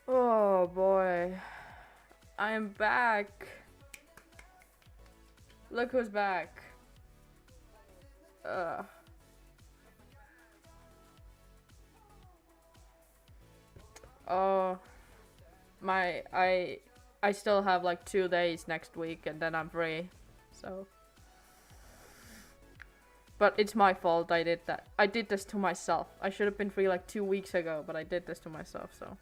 Oh boy. I'm back. Look who's back. Oh, I still have like 2 days next week and then I'm free. So, but it's my fault I did that. I did this to myself. I should have been free like 2 weeks ago, but I did this to myself, so.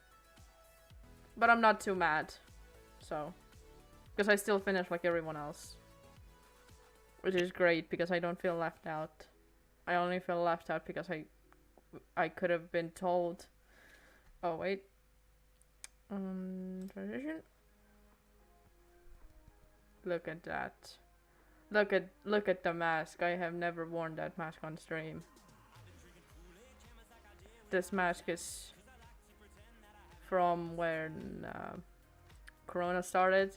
But I'm not too mad. So, because I still finished like everyone else. Which is great because I don't feel left out. I only feel left out because I could have been told. Oh wait. Transition. Look at that. Look at the mask. I have never worn that mask on stream. This mask is from when Corona started.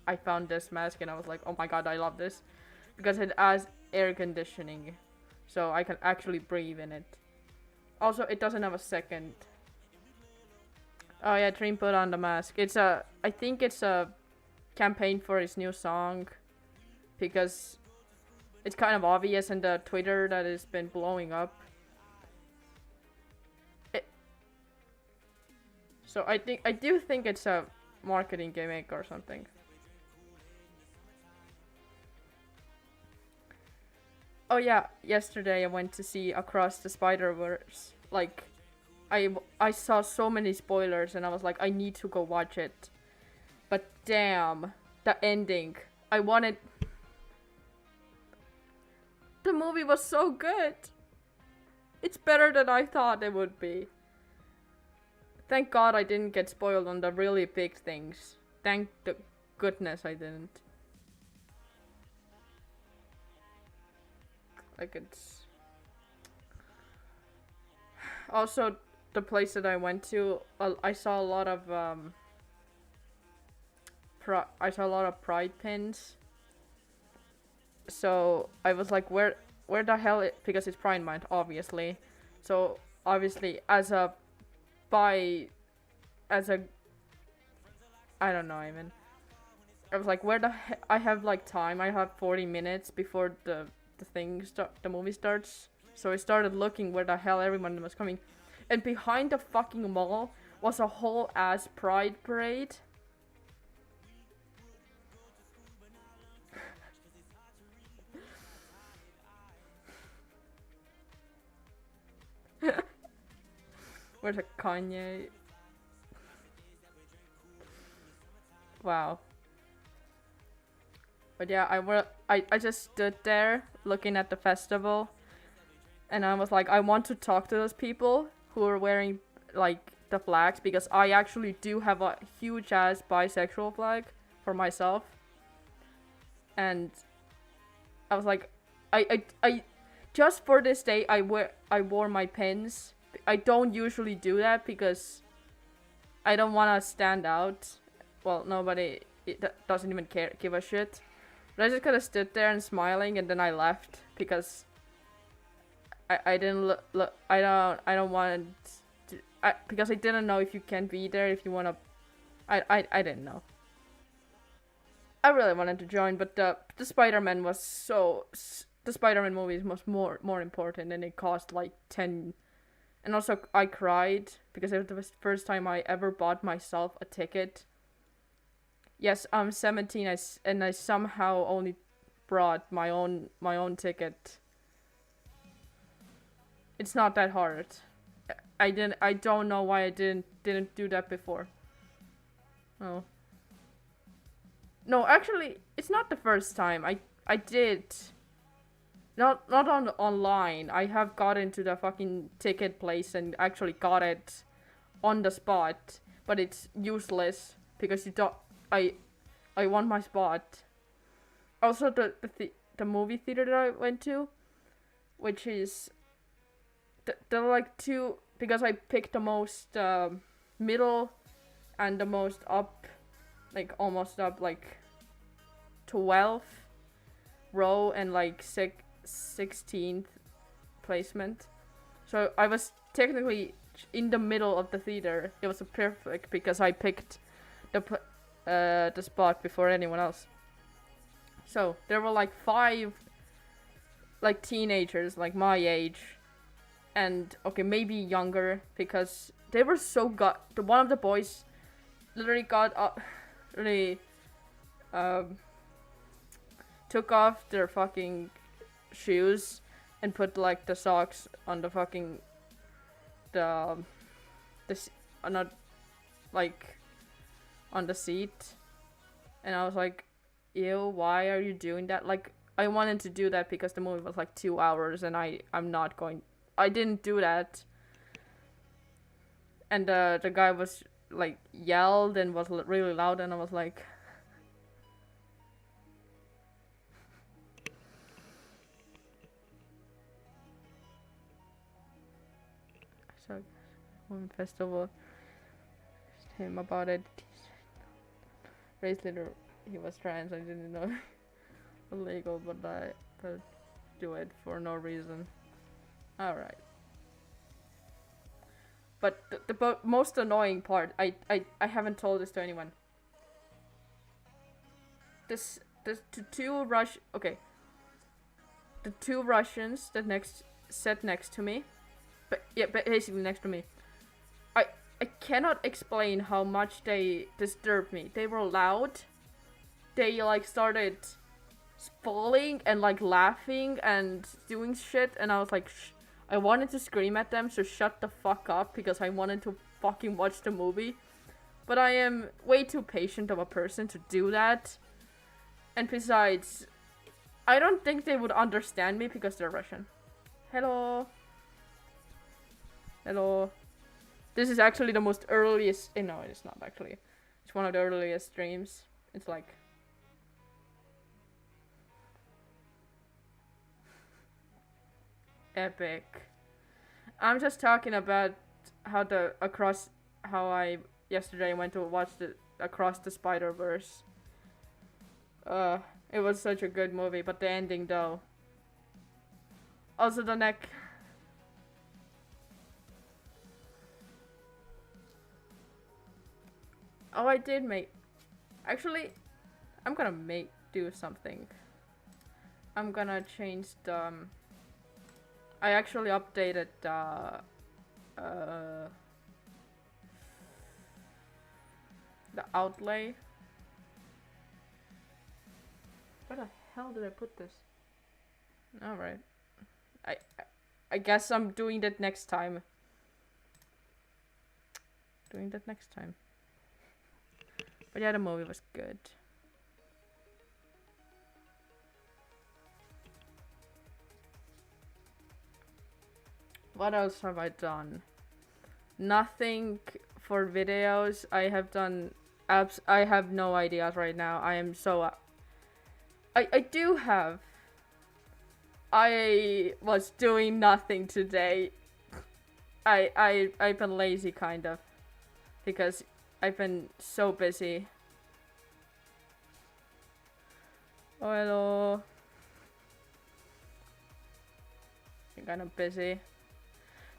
I found this mask and I was like, oh my god, I love this. Because it has air conditioning. So I can actually breathe in it. Also, it doesn't have a second. Oh yeah, Dream put on the mask. I think it's a campaign for his new song. Because it's kind of obvious in the Twitter that it's been blowing up. So I do think it's a marketing gimmick or something. Oh yeah, yesterday I went to see Across the Spider-Verse. Like, I saw so many spoilers and I was like, I need to go watch it. But damn, the ending. I wanted... The movie was so good. It's better than I thought it would be. Thank God I didn't get spoiled on the really big things. Thank the goodness I didn't. Like, it's... Also, the place that I went to, I saw a lot of, pride pins. So, I was like, where the hell because it's Pride Month, obviously. So, obviously, I don't know even. I was like, where the heck, I have like time, I have 40 minutes before the movie starts. So I started looking where the hell everyone was coming. And behind the fucking mall was a whole ass pride parade. Where's a Kanye? Wow. But yeah, I just stood there looking at the festival. And I was like, I want to talk to those people who are wearing, like, the flags. Because I actually do have a huge ass bisexual flag for myself. And I was like, I just for this day, I wore my pins. I don't usually do that because I don't want to stand out. Well, nobody doesn't even give a shit. But I just kind of stood there and smiling, and then I left because I didn't look. I don't want to. Because I didn't know if you can be there if you wanna. I didn't know. I really wanted to join, but the Spider-Man was so. The Spider-Man movie was more important, and it cost like 10. And also, I cried because it was the first time I ever bought myself a ticket. Yes, I'm 17, and I somehow only brought my own ticket. It's not that hard. I don't know why I didn't do that before. Oh. No, actually, it's not the first time. I did. Not on online. I have got into the fucking ticket place and actually got it on the spot, but it's useless because you don't. I want my spot. Also, the movie theater that I went to, which is there are like two, because I picked the most middle and the most up, like almost up, like 12th row and like 16th placement. So I was technically in the middle of the theater. It was perfect because I picked the spot before anyone else. So there were like 5 like teenagers like my age, and okay, maybe younger, because they were so one of the boys literally got up, really took off their fucking shoes and put like the socks on the fucking not like on the seat, and I was like, ew, why are you doing that? Like, I wanted to do that because the movie was like 2 hours, and I didn't do that. And the guy was like yelled and was really loud, and I was like, so women festival, asked him about it. Race leader, he was trans. I didn't know illegal, but I do it for no reason. All right. But the most annoying part, I haven't told this to anyone. The two Russians that sat next to me, but yeah, basically next to me. I cannot explain how much they disturbed me. They were loud. They like started falling and like laughing and doing shit, and I was like, I wanted to scream at them, so shut the fuck up, because I wanted to fucking watch the movie. But I am way too patient of a person to do that. And besides, I don't think they would understand me because they're Russian. Hello. Hello. This is actually the most earliest... no, it's not actually. It's one of the earliest streams. It's like... epic. I'm just talking about how I yesterday went to watch the Across the Spider-Verse. It was such a good movie, but the ending though. Also the neck. Oh, I did make... actually, I'm gonna do something. I'm gonna change the... I actually updated the outlay. Where the hell did I put this? Alright. I guess I'm doing that next time. But yeah, the movie was good. What else have I done? Nothing for videos. I have done apps. I have no ideas right now. I am so... I do have... I was doing nothing today. I've been lazy, kind of. Because I've been so busy. Oh, hello. I'm kind of busy.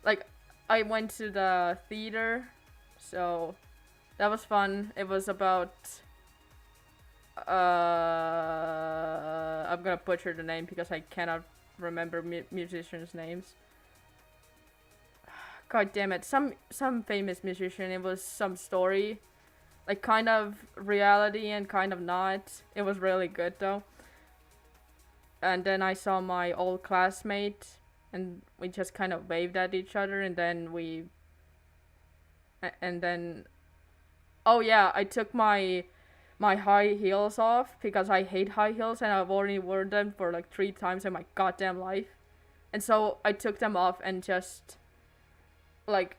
Like, I went to the theater, so that was fun. It was about... I'm gonna butcher the name because I cannot remember musicians' names. God damn it. Some famous musician. It was some story. Like, kind of reality and kind of not. It was really good, though. And then I saw my old classmate, and we just kind of waved at each other, and then oh yeah, I took my high heels off because I hate high heels, and I've already worn them for like 3 times in my goddamn life. And so I took them off, and just like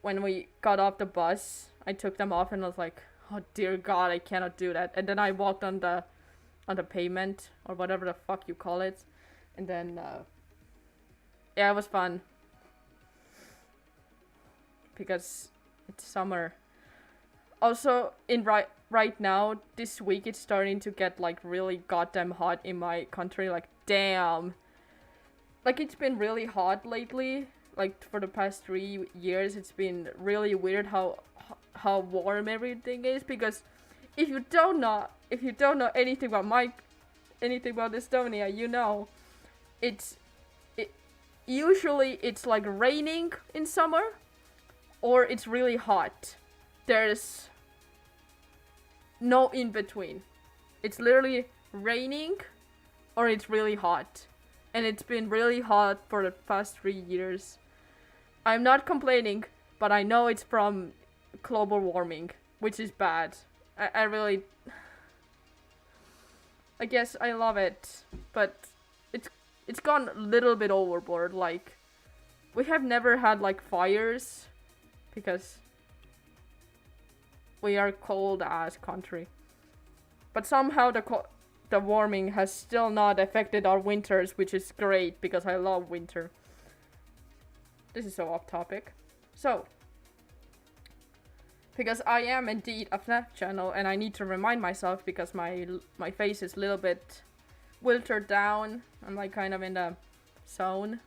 when we got off the bus, I took them off and was like, Oh dear God, I cannot do that. And then I walked on the pavement or whatever the fuck you call it, and then yeah, it was fun because it's summer. Also, in right now, this week it's starting to get like really goddamn hot in my country. Like damn, like it's been really hot lately. Like for the past 3 years, it's been really weird how warm everything is. Because if you don't know anything about Estonia, you know, it usually it's like raining in summer, or it's really hot. There's no in between. It's literally raining, or it's really hot, and it's been really hot for the past 3 years. I'm not complaining, but I know it's from global warming, which is bad. I really, I guess I love it, but it's gone a little bit overboard. Like, we have never had like fires because we are cold ass country, but somehow the warming has still not affected our winters, which is great because I love winter. This is so off topic. So, because I am indeed a FNAF channel, and I need to remind myself because my face is a little bit wilted down. I'm like kind of in the zone.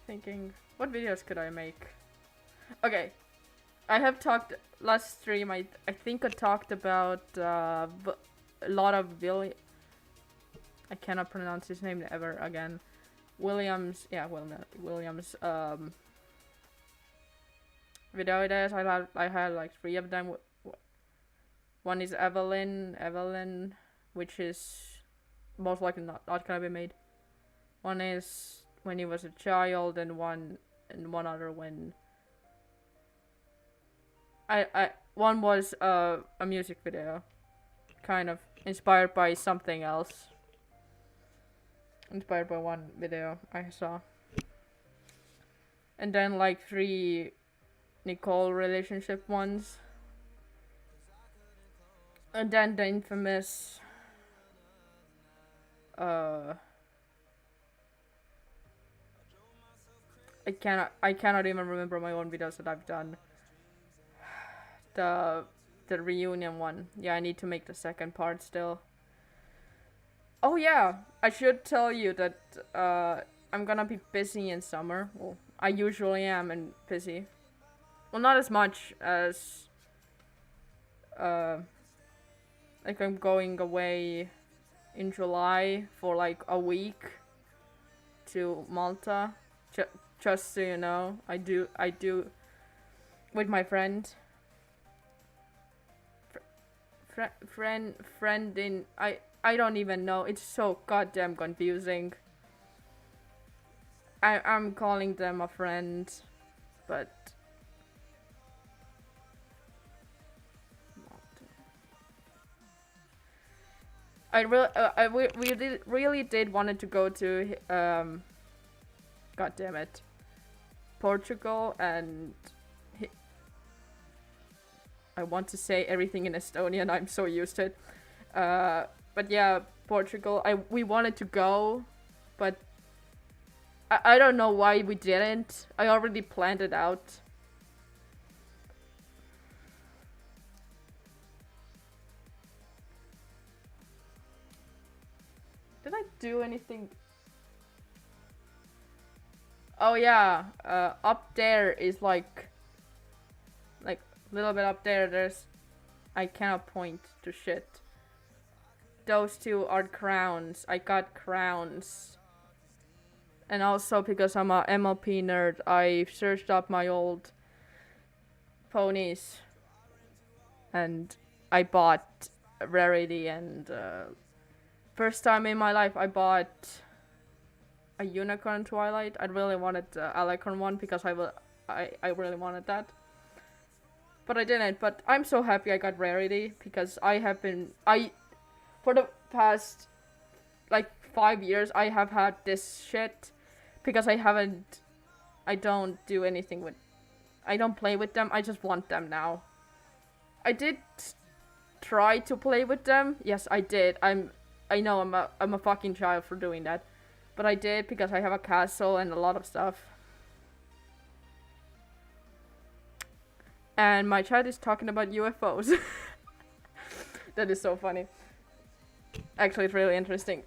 Thinking, what videos could I make? Okay, I have talked last stream. I think I talked about a lot of I cannot pronounce his name ever again. Williams, yeah, Williams. Video ideas. I had like 3 of them. One is Evelyn, which is most likely not gonna be made. One is when he was a child, and one other when one was a music video, kind of inspired by something else. Inspired by one video I saw. And then like 3 Nicole relationship ones. And then the infamous I cannot even remember my own videos that I've done. The reunion one. Yeah, I need to make the second part still. Oh yeah, I should tell you that I'm gonna be busy in summer. Well, I usually am and busy. Well, not as much as like I'm going away in July for like a week to Malta. Just so you know, I do with my friend. Friend in I don't even know. It's so goddamn confusing. I'm calling them a friend, but I really did wanted to go to god damn it, Portugal, and I want to say everything in Estonian. I'm so used to it. But yeah, Portugal. We wanted to go, but I don't know why we didn't. I already planned it out. Did I do anything? Oh yeah, up there is like a little bit up there. I cannot point to shit. Those 2 are crowns. I got crowns. And also because I'm a MLP nerd, I searched up my old ponies. And I bought Rarity, and first time in my life I bought a unicorn Twilight. I really wanted the Alicorn one because I really wanted that. but I didn't. But I'm so happy I got Rarity because for the past like 5 years I have had this shit because I don't do anything with, I don't play with them. I just want them now. I did try to play with them. Yes, I did. I know I'm a fucking child for doing that. But I did because I have a castle and a lot of stuff. And my chat is talking about UFOs. That is so funny. Actually, it's really interesting.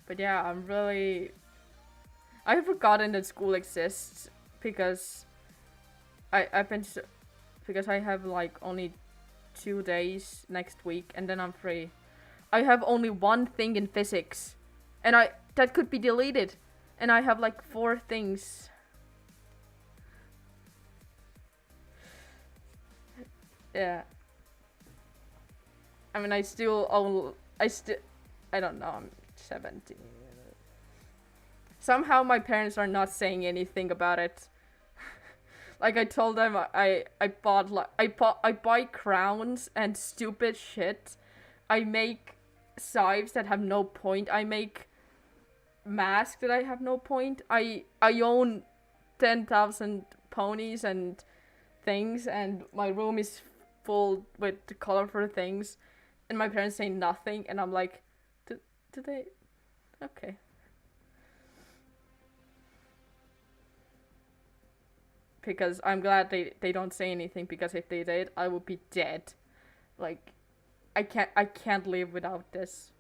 But yeah, I have forgotten that school exists because because I have like only 2 days next week and then I'm free. I have only one thing in physics and that could be deleted and I have like 4 things. Yeah. I mean, I don't know, I'm 17. Somehow my parents are not saying anything about it. Like I told them I buy crowns and stupid shit. I make scythes that have no point. I make masks that I have no point. I own 10,000 ponies and things and my room is full with colorful things and my parents say nothing and I'm like, do they? Okay. Because I'm glad they don't say anything because if they did, I would be dead. Like, I can't live without this.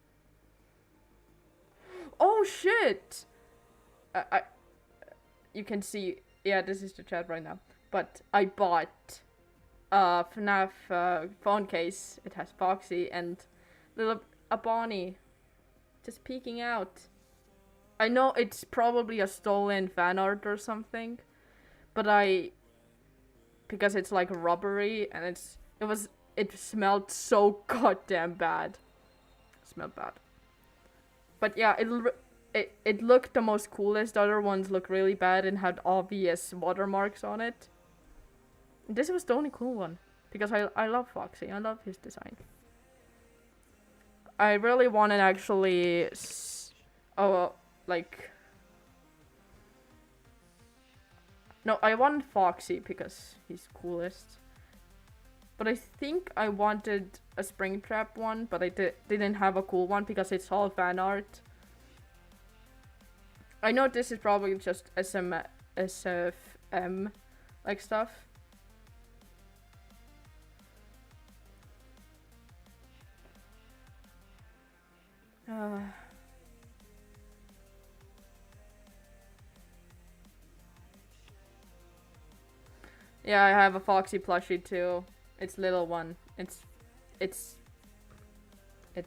Oh shit! You can see, yeah, this is the chat right now. But I bought FNAF phone case. It has Foxy and a Bonnie just peeking out. I know it's probably a stolen fan art or something, but because it's like rubbery and it smelled so goddamn bad. It smelled bad. But yeah, it looked the most coolest. The other ones look really bad and had obvious watermarks on it. This was the only cool one because I love Foxy. I love his design. I really want to actually no, I want Foxy because he's coolest. But I think I wanted a Springtrap one, but I didn't have a cool one because it's all fan art. I know this is probably just SFM like stuff. Yeah, I have a Foxy plushie too. It's little one. It's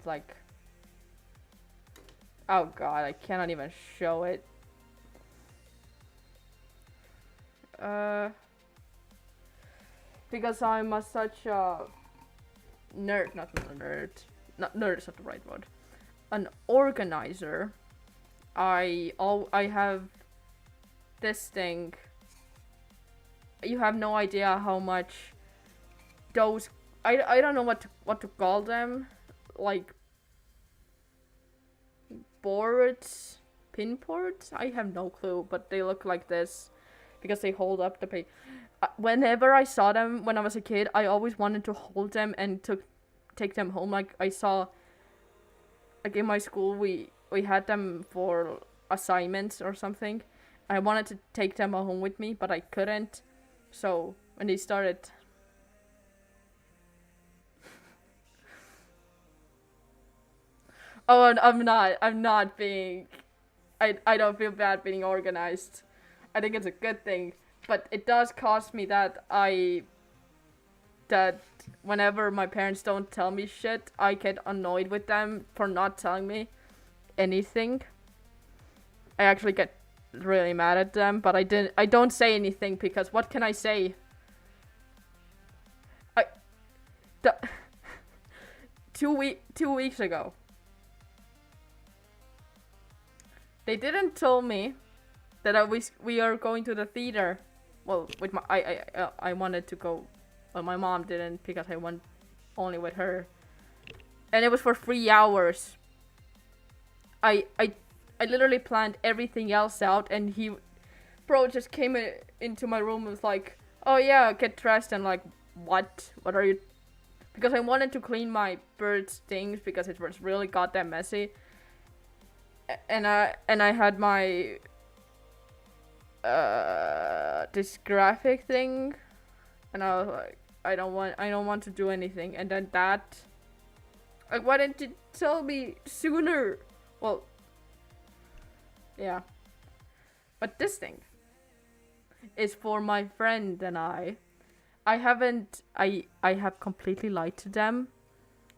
like, oh god, I cannot even show it. Because I'm such a nerd, not nerd is not the right word. An organizer. I have this thing. You have no idea how much those I don't know what to call them, like boards, pin boards. I have no clue, but they look like this because they hold up the page. Whenever I saw them when I was a kid, I always wanted to hold them and take them home. Like I saw, like in my school, we had them for assignments or something. I wanted to take them home with me, but I couldn't. So when they started, oh, I'm not being, I don't feel bad being organized. I think it's a good thing, but it does cost me that whenever my parents don't tell me shit, I get annoyed with them for not telling me anything. I actually get really mad at them, but I don't say anything because what can I say? 2 weeks ago. They didn't tell me that we are going to the theater. Well, with my I wanted to go. Well, my mom didn't because I went only with her, and it was for 3 hours. I literally planned everything else out, and bro just came into my room and was like, "Oh yeah, get dressed." And like, what? What are you? Because I wanted to clean my bird's things because it was really goddamn messy. And I had my Dysgraphia thing, and I was like, I don't want to do anything. And then that, like, why didn't you tell me sooner? Well, yeah. But this thing is for my friend and I. I have completely lied to them.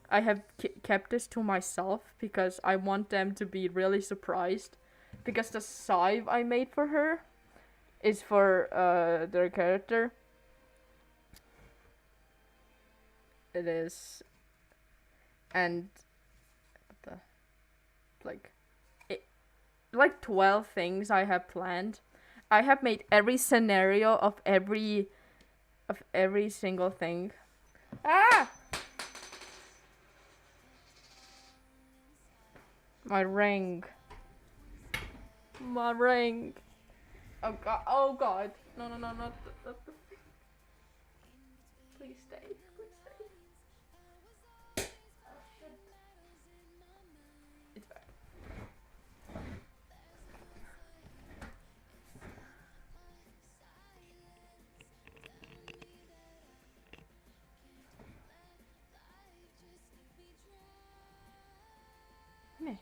I have kept this to myself because I want them to be really surprised. Because the salve I made for her is for their character. It is, and like 12 things I have planned. I have made every scenario of every single thing. Ah! My ring. My ring. Oh god. Oh god. No, not the Please stay. Please stay. Oh shit. It's back. Me.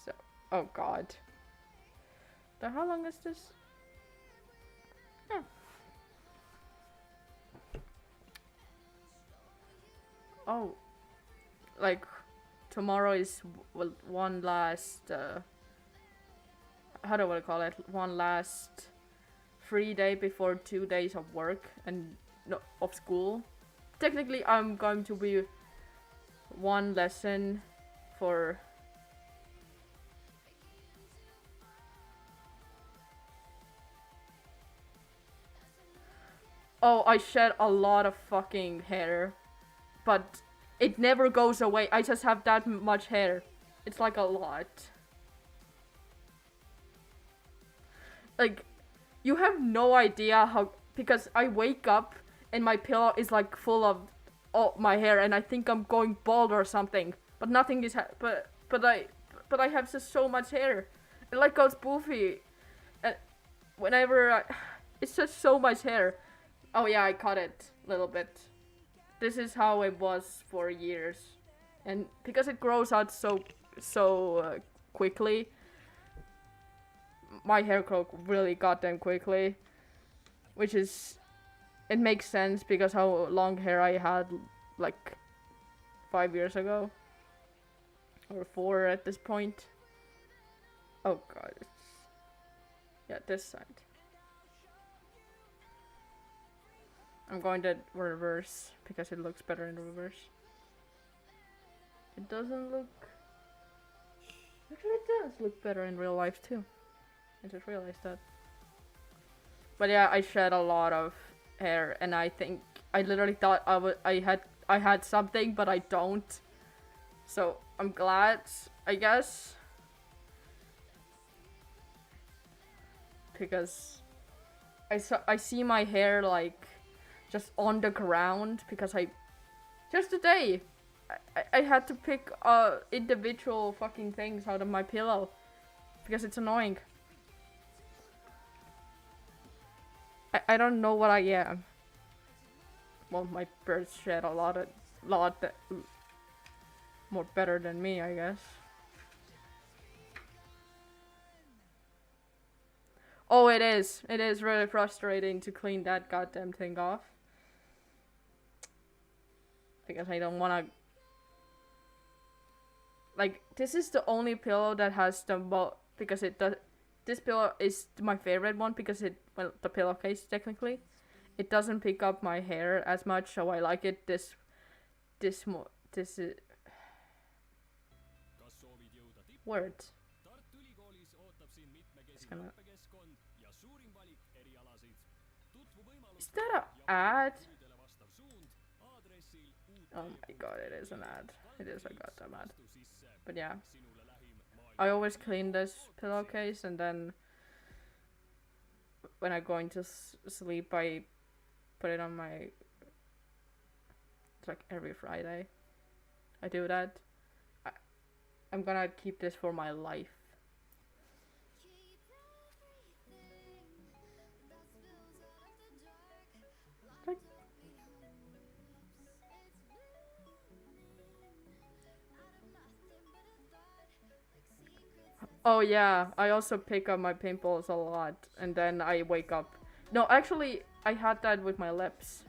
So, oh god. How long is this? Yeah. Oh, like tomorrow is one last how do I call it? One last free day before 2 days of work and no of school. Technically, I'm going to be one lesson for. Oh, I shed a lot of fucking hair, but it never goes away. I just have that much hair. It's like a lot. Like, you have no idea how, because I wake up and my pillow is like full of all my hair and I think I'm going bald or something. But nothing is, but I have just so much hair. It like goes poofy. And whenever it's just so much hair. Oh yeah, I cut it a little bit. This is how it was for years. And because it grows out so quickly, my hair grew really goddamn quickly. Which is, it makes sense because how long hair I had like 5 years ago. Or 4 at this point. Oh god. Yeah, this side. I'm going to reverse because it looks better in reverse. It doesn't look. Actually, it does look better in real life too. I just realized that. But yeah, I shed a lot of hair, and I think I literally thought I had something, but I don't. So I'm glad, I guess, because I see my hair like just on the ground because just today I had to pick individual fucking things out of my pillow because it's annoying. I don't know what I am. Well, my birds shed a lot more better than me, I guess. Oh, it is. It is really frustrating to clean that goddamn thing off. Because I don't wanna. Like, this is the only pillow that has the because it does. this pillow is my favorite one because the pillowcase technically, it doesn't pick up my hair as much, so I like it this words. Is that an ad? Oh my god, it is an ad. It is a goddamn ad. But yeah. I always clean this pillowcase, and then when I go into sleep, I put it on my... It's like every Friday. I do that. I'm gonna keep this for my life. Oh yeah, I also pick up my pimples a lot, and then I wake up. No, actually, I had that with my lips,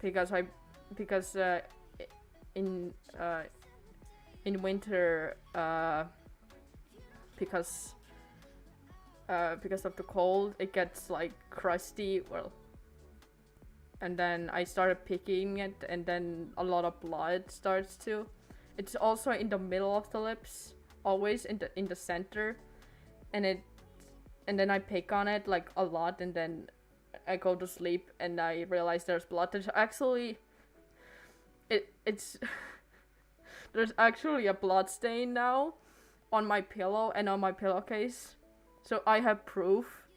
because in winter, because of the cold, it gets like crusty. Well, and then I started picking it, and then a lot of blood starts to. It's also in the middle of the lips. Always in the center, and then I pick on it like a lot, and then I go to sleep and I realize there's blood. There's actually it's there's actually a blood stain now on my pillow and on my pillowcase, so I have proof.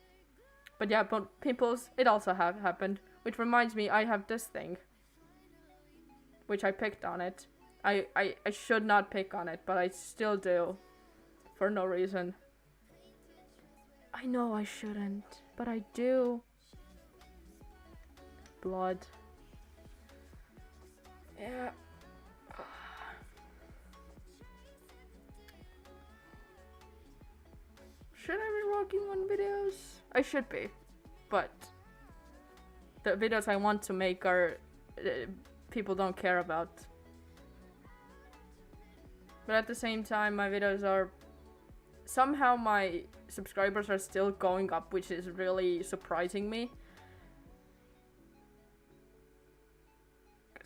But yeah, but pimples, it also have happened, which reminds me, I have this thing which I picked on it. I should not pick on it, but I still do. For no reason. I know I shouldn't, but I do. Blood. Yeah. Should I be working on videos? I should be, but the videos I want to make are people don't care about. But at the same time, my videos are... Somehow my subscribers are still going up, which is really surprising me.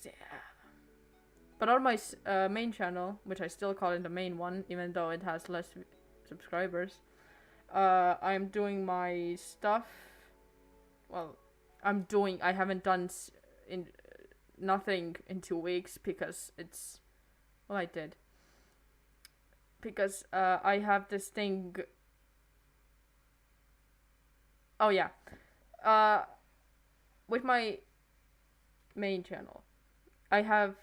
Yeah. But on my main channel, which I still call it the main one, even though it has less subscribers, I'm doing my stuff. Well, I haven't done nothing in 2 weeks because it's... Well, I did. Because I have this thing. Oh yeah, with my main channel, I have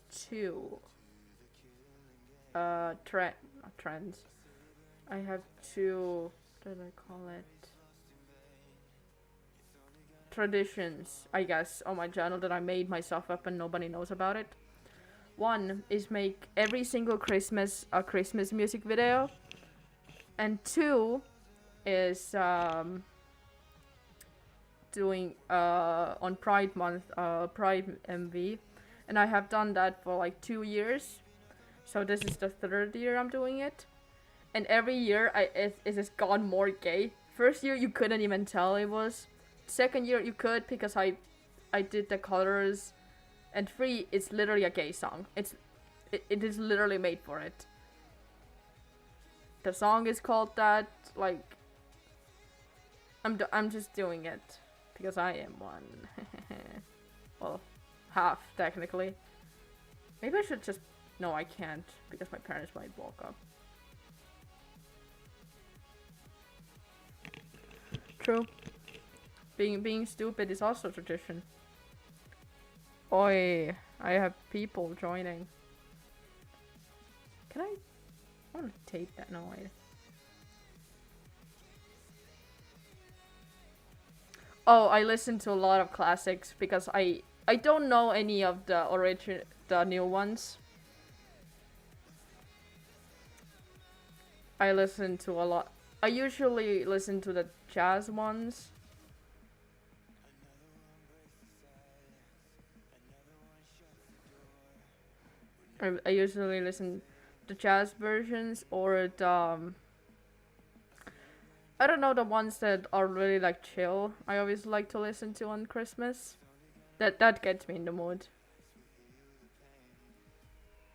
two trends. I have two, what did I call it? Traditions, I guess, on my channel that I made myself up and nobody knows about it. One is make every single Christmas a Christmas music video, and two is doing on Pride Month Pride MV, and I have done that for like 2 years, so this is the 3rd year I'm doing it, and every year it has gone more gay. First year you couldn't even tell it was. Second year you could, because I did the colors, and 3 it's literally a gay song. It is literally made for it. The song is called that. Like, I'm just doing it because I am one. Well, half technically. Maybe I should just... No, I can't, because my parents might walk up. True. Being stupid is also a tradition. Oi, I have people joining. Can I want to tape that? No, wait. Oh, I listen to a lot of classics because I don't know any of the new ones. I listen to a lot. I usually listen to the jazz ones. I usually listen to jazz versions or the I don't know, the ones that are really like chill. I always like to listen to on Christmas. That gets me in the mood.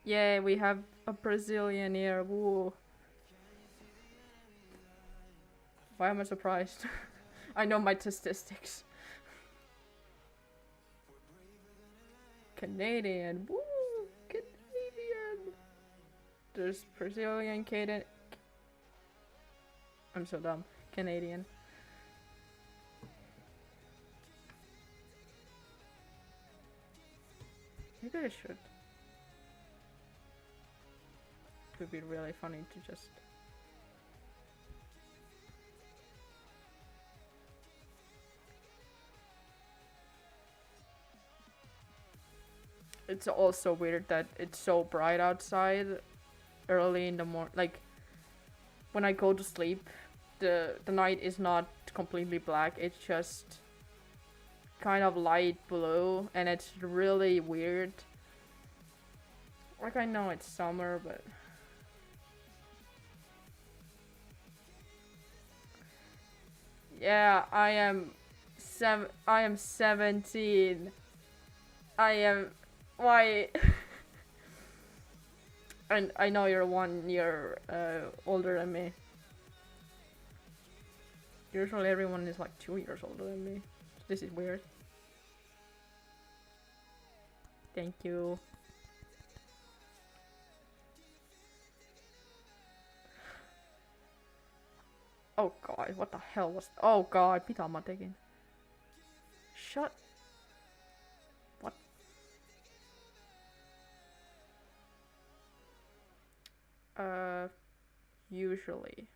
Yeah, we have a Brazilian here. Woo. Why am I surprised? I know my statistics. Canadian. Woo! Canadian. There's Brazilian, Canadian. I'm so dumb. Canadian. Maybe I should. It would be really funny to just... It's also weird that it's so bright outside early in the morning. Like, when I go to sleep, the night is not completely black. It's just kind of light blue, and it's really weird. Like, I know it's summer, but... Yeah, I am 17. I am... Why? And I know you're 1 year older than me. Usually everyone is like 2 years older than me. This is weird. Thank you. Oh god, what the hell was... Oh god, mitä mä tekin? Shut... What? Usually.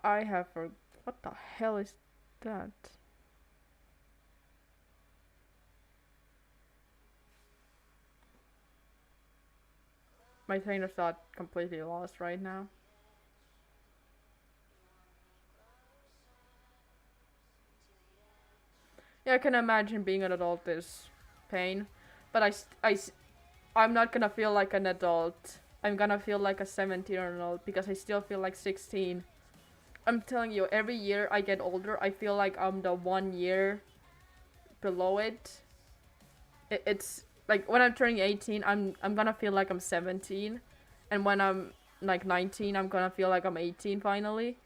I have for... What the hell is that? My train of thought completely lost right now. Yeah, I can imagine being an adult is pain, but I'm not gonna feel like an adult. I'm gonna feel like a 17-year-old because I still feel like 16. I'm telling you, every year I get older, I feel like I'm the 1 year below it. It's like when I'm turning 18, I'm gonna feel like I'm 17, and when I'm like 19, I'm gonna feel like I'm 18 finally.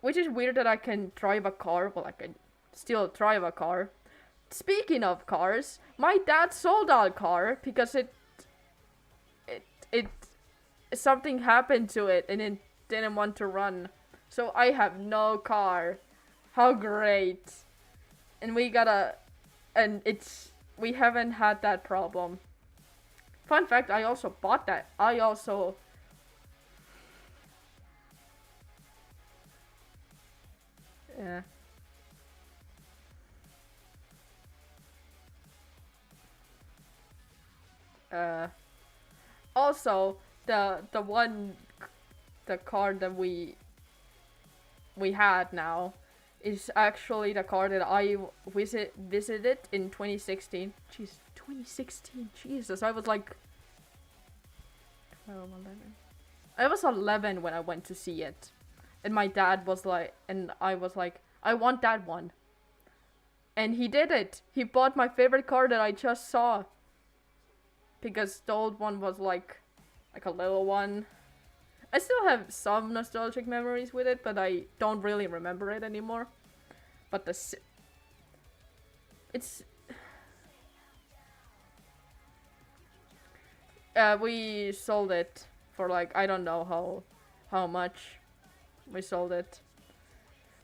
Which is weird that I can drive a car. Well, I can still drive a car. Speaking of cars, my dad sold our car because it something happened to it and it didn't want to run. So I have no car. How great. And we haven't had that problem. Fun fact, I also bought that. Yeah. Also, the car that we had now is actually the car that I visited in 2016. Jeez, 2016. Jesus, I was like 12, 11. I was 11 when I went to see it. And my dad was like, and I was like, I want that one. And he did it. He bought my favorite car that I just saw. Because the old one was like a little one. I still have some nostalgic memories with it, but I don't really remember it anymore. But we sold it for like, I don't know how much we sold it.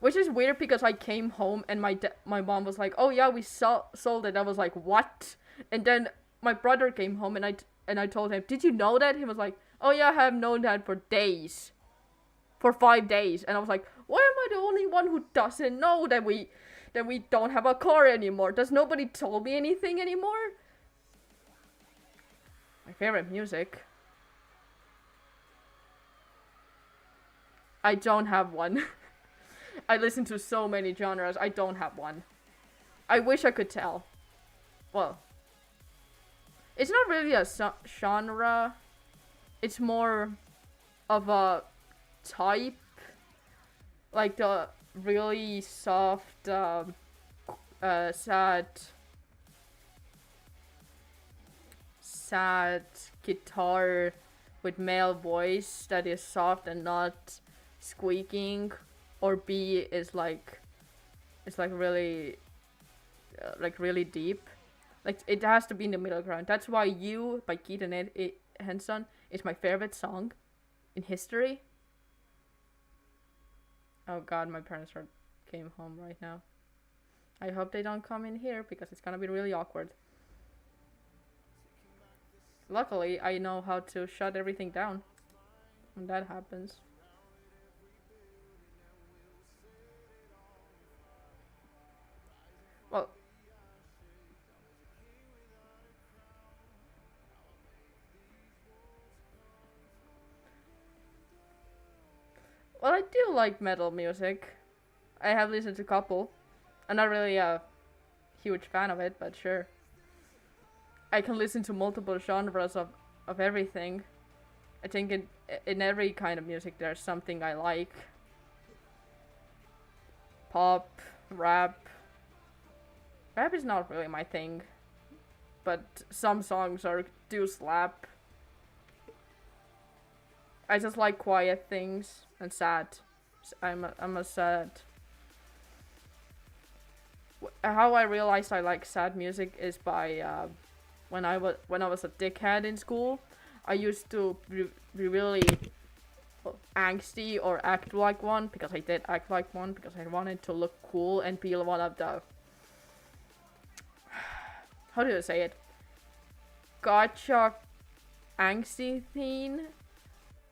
Which is weird because I came home and my mom was like, "Oh yeah, we sold it." I was like, "What?" And then my brother came home and I told him, "Did you know that?" He was like, "Oh yeah, I have known that for days. For 5 days." And I was like, "Why am I the only one who doesn't know that we don't have a car anymore? Does nobody tell me anything anymore?" My favorite music. I don't have one. I listen to so many genres. I don't have one. I wish I could tell. Well, it's not really a genre. It's more of a type, like the really soft, sad guitar with male voice that is soft and not squeaking, or B is like, it's like really really deep. Like it has to be in the middle ground. That's why You by Keaton Henson is my favorite song in history. Oh god, my parents came home right now. I hope they don't come in here because it's gonna be really awkward. Luckily, I know how to shut everything down when that happens. Well, I do like metal music. I have listened to a couple. I'm not really a huge fan of it, but sure. I can listen to multiple genres of everything. I think in every kind of music there's something I like. Pop, rap. Rap is not really my thing, but some songs do slap. I just like quiet things and sad. I'm a sad. How I realized I like sad music is by when I was a dickhead in school. I used to be really angsty or act like one, because I did act like one because I wanted to look cool and be one of the, how do you say it, gotcha angsty teen.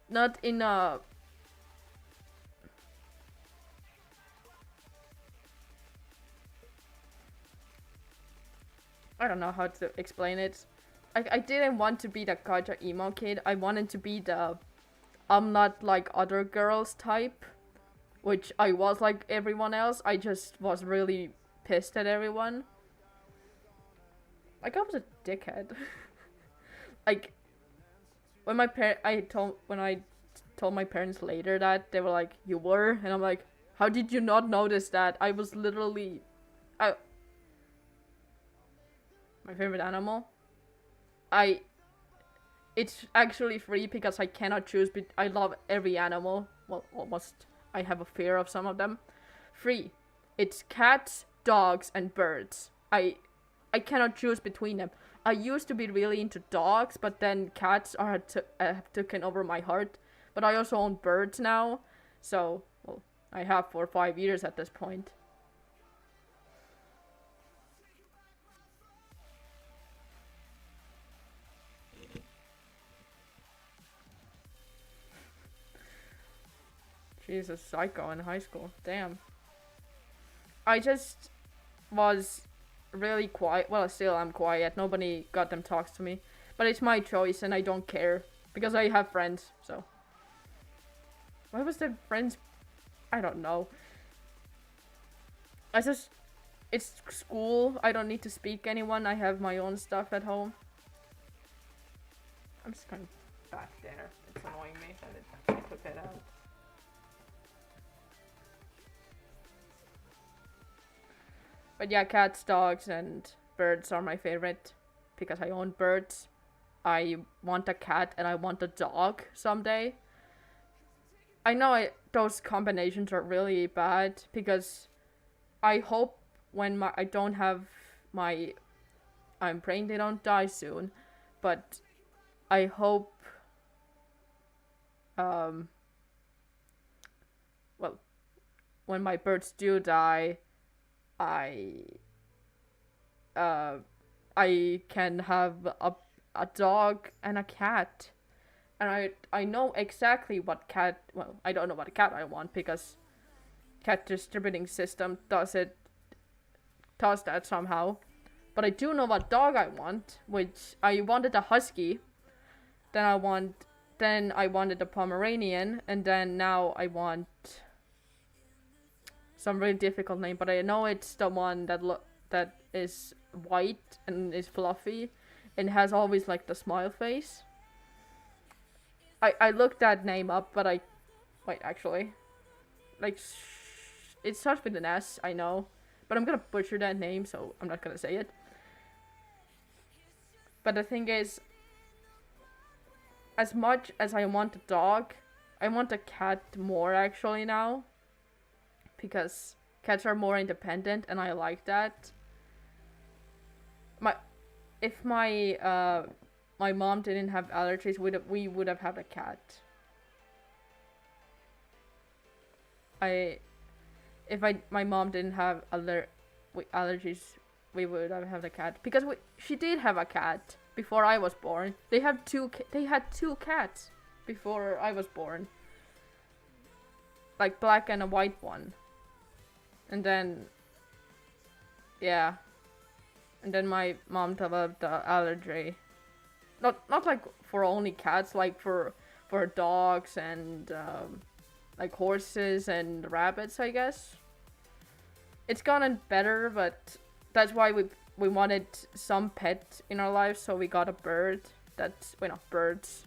Not in a, I don't know how to explain it. I didn't want to be the gotcha emo kid. I wanted to be the I'm not like other girls type, which I was like everyone else. I just was really pissed at everyone. Like I was a dickhead. Like when I told my parents later that, they were like, "You were?" And I'm like, "How did you not notice that? I was literally, my favorite animal. It's actually free because I cannot choose. But I love every animal. Well, almost. I have a fear of some of them. Free. It's cats, dogs, and birds. I cannot choose between them. I used to be really into dogs, but then cats have taken over my heart. But I also own birds now, so well, I have for 5 years at this point. Jesus, psycho in high school. Damn. I just was really quiet. Well, still I'm quiet. Nobody goddamn talks to me. But it's my choice and I don't care. Because I have friends, so. Why was the friends? I don't know. It's school. I don't need to speak to anyone. I have my own stuff at home. I'm just going back there. It's annoying me that I took it out. But yeah, cats, dogs, and birds are my favorite because I own birds. I want a cat and I want a dog someday. I know those combinations are really bad because I hope when I don't have my, I'm praying they don't die soon, but I hope, well, when my birds do die, I can have a dog and a cat, and I know exactly what cat. Well, I don't know what cat I want because cat distributing system does that somehow. But I do know what dog I want, which I wanted a husky. Then I wanted a Pomeranian, and then now I want some really difficult name, but I know it's the one that that is white and is fluffy and has always like the smile face. I looked that name up, but I wait actually like it starts with an S. I know, but I'm gonna butcher that name, so I'm not gonna say it. But the thing is, as much as I want a dog, I want a cat more actually now. Because cats are more independent and I like that. If my mom didn't have allergies, we would have had a cat. If my mom didn't have allergies, we would have had a cat because she did have a cat before I was born. They had two cats before I was born. Like black and a white one. And then yeah. And then my mom developed the allergy. Not like for only cats, like for dogs and like horses and rabbits, I guess. It's gotten better, but that's why we wanted some pet in our lives, so we got a bird. Not birds.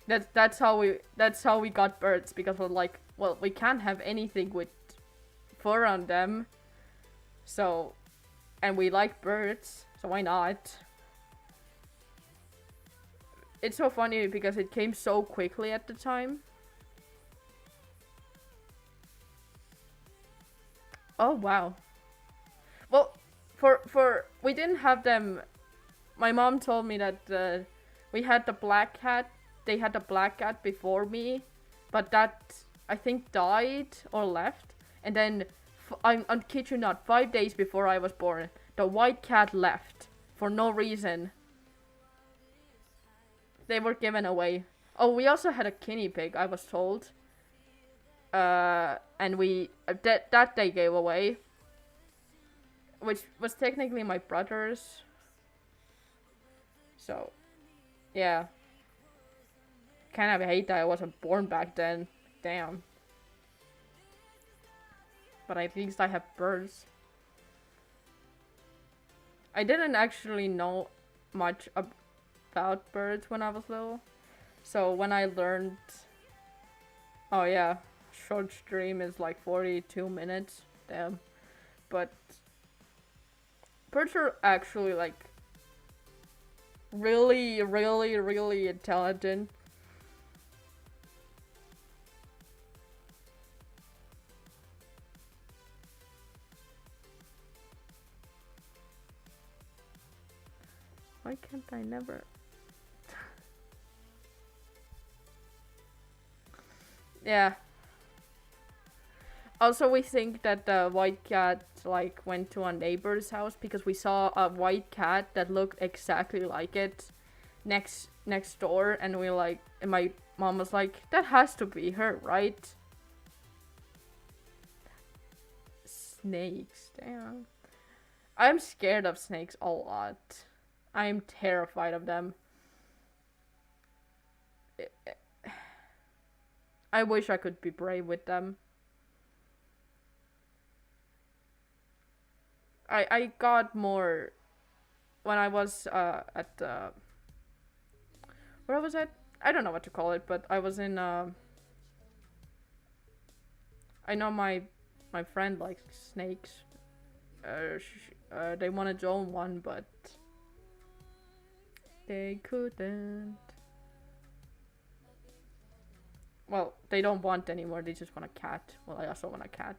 That's how we got birds, because we're like, well, we can't have anything with fur on them. So, and we like birds, so why not? It's so funny because it came so quickly at the time. Oh wow. Well, for we didn't have them. My mom told me that we had the black cat. They had the black cat before me, but that I think died or left. And then I'm kid you not, 5 days before I was born, the white cat left for no reason. They were given away. Oh, we also had a guinea pig, I was told. And we that they gave away, which was technically my brother's. So, yeah. Kind of hate that I wasn't born back then. Damn. But at least I have birds. I didn't actually know much about birds when I was little. So when I learned... Oh yeah, short stream is like 42 minutes. Damn. But birds are actually like really, really, really intelligent. Why can't I never? Yeah. Also, we think that the white cat like went to a neighbor's house because we saw a white cat that looked exactly like it next door, and we like, and my mom was like, that has to be her, right? Snakes, damn. I'm scared of snakes a lot. I'm terrified of them. I wish I could be brave with them. I got more when I was at where was it? I don't know what to call it, but I was in I know my friend likes snakes. They wanted to own one, but they couldn't. Well, they don't want anymore. They just want a cat. Well, I also want a cat.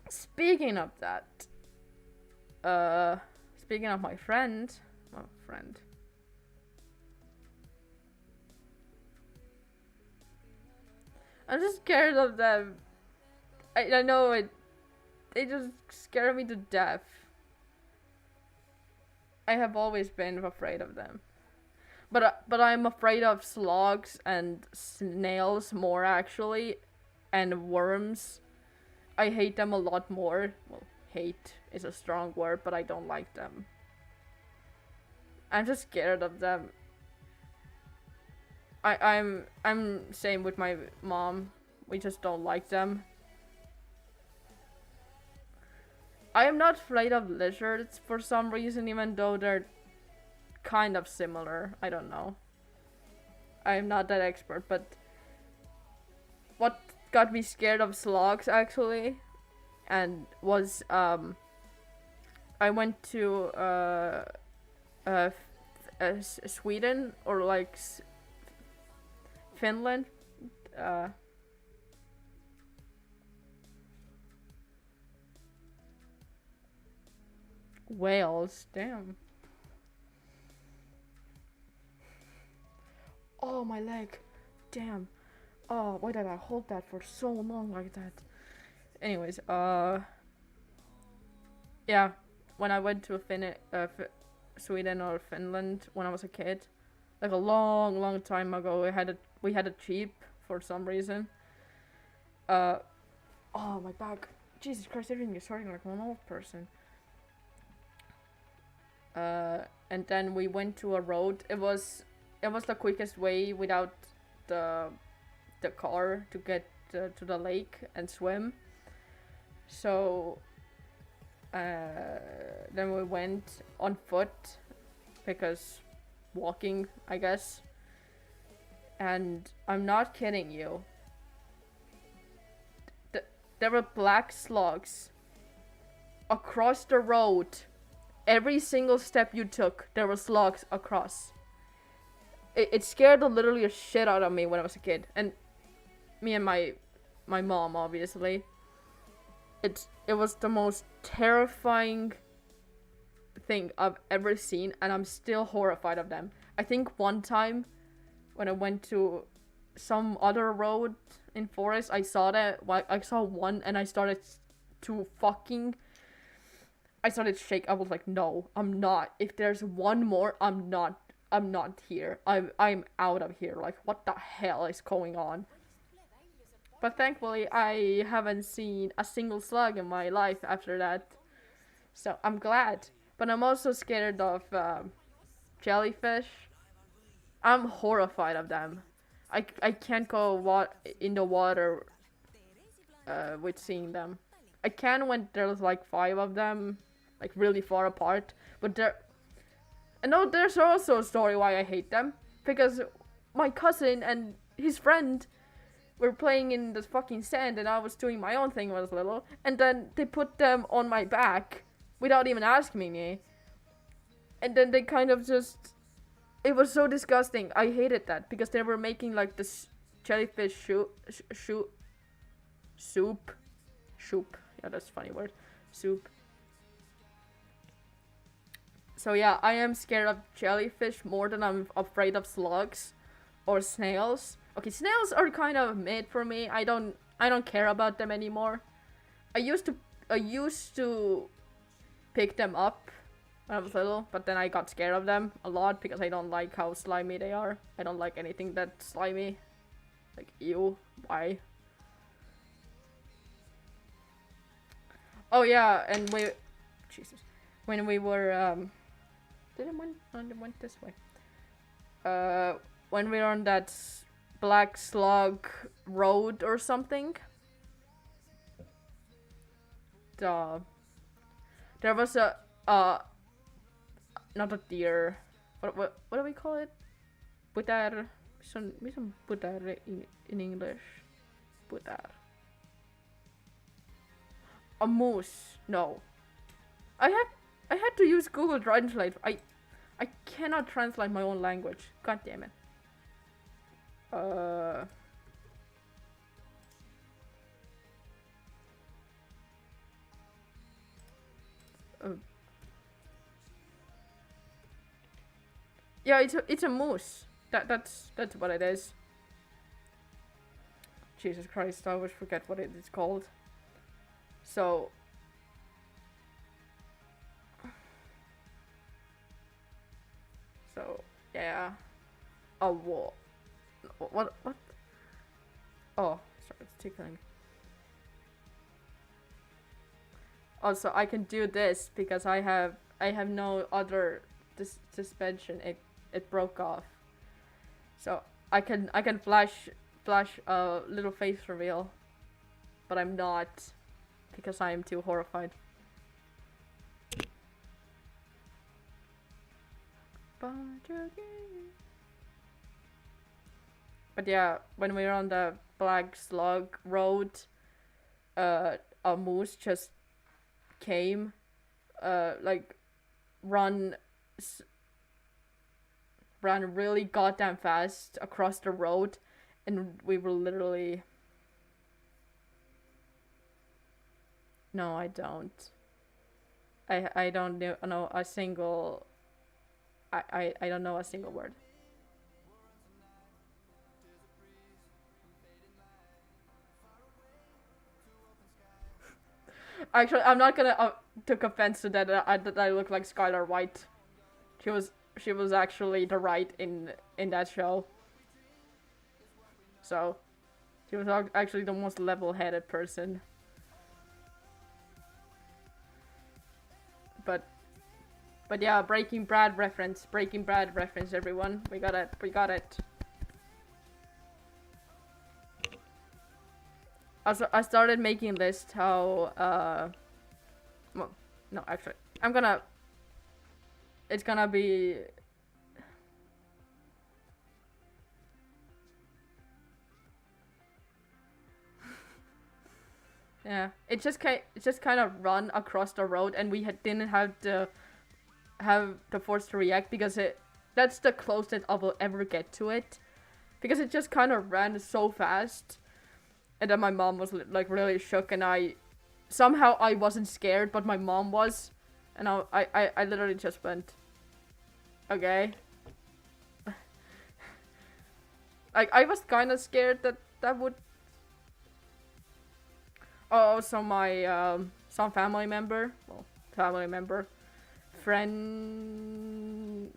Speaking of that, speaking of my friend, I'm just scared of them. I know it. They just scare me to death. I have always been afraid of them. But I'm afraid of slugs and snails more actually, and worms. I hate them a lot more. Well, hate is a strong word, but I don't like them. I'm just scared of them. I'm same with my mom. We just don't like them. I am not afraid of lizards for some reason, even though they're kind of similar. I don't know. I am not that expert, but what got me scared of slugs actually, and was I went to Sweden or like Finland. Wales, damn. Oh, my leg. Damn. Oh, why did I hold that for so long like that? Anyways, yeah. When I went to Sweden or Finland when I was a kid, like a long time ago, we had a jeep for some reason. Oh, my back. Jesus Christ, everything is hurting like an old person. And then we went to a road. It was the quickest way without the car to get to the lake and swim. So then we went on foot because walking, I guess. And I'm not kidding you. There were black slugs across the road. Every single step you took, there were slugs across. It scared literally a shit out of me when I was a kid, and me and my mom, obviously. It was the most terrifying thing I've ever seen, and I'm still horrified of them. I think one time when I went to some other road in forest, I saw one, and I started shake. I was like, no, I'm not. If there's one more, I'm not here. I'm out of here. Like, what the hell is going on? But thankfully, I haven't seen a single slug in my life after that. So I'm glad. But I'm also scared of jellyfish. I'm horrified of them. I can't go in the water with seeing them. I can when there's like 5 of them, like really far apart. But there's also a story why I hate them. Because my cousin and his friend were playing in the fucking sand, and I was doing my own thing when I was little, and then they put them on my back without even asking me. And then they kind of just... It was so disgusting. I hated that, because they were making like this jellyfish soup. Yeah, that's a funny word. Soup. So yeah, I am scared of jellyfish more than I'm afraid of slugs or snails. Okay, snails are kind of mid for me. I don't care about them anymore. I used to pick them up when I was little, but then I got scared of them a lot because I don't like how slimy they are. I don't like anything that's slimy. Like, ew, why? Oh yeah, and when we were it went this way. When we were on that black slug road or something, there was a not a deer. What do we call it? Putar. Some putar in English. Putar. A moose. No. I had to use Google Translate. I cannot translate my own language. God damn it. Yeah, it's a moose. That's what it is. Jesus Christ, I always forget what it is called. So yeah. A wall. What? Oh, sorry, it's tickling. Also, I can do this because I have no other suspension. It broke off. So I can flash a little face reveal, but I'm not because I am too horrified. But yeah, when we were on the Black Slug Road, a moose just came, like, run really goddamn fast across the road, and we were literally... No, I don't. I don't know a single... I don't know a single word. Actually, I'm not gonna took offense to that. That I look like Skylar White. She was actually the right in that show. So, she was actually the most level-headed person. But yeah, Breaking Bad reference, everyone. We got it. Also, I started making list how, well, no, actually, it's gonna be... Yeah, it just kind of run across the road, and we didn't have the force to react, because that's the closest I will ever get to it, because it just kind of ran so fast. And then my mom was like really shook, and I wasn't scared, but my mom was, and I literally just went, okay. Like, I was kind of scared that would... Oh, so my some family member, friend,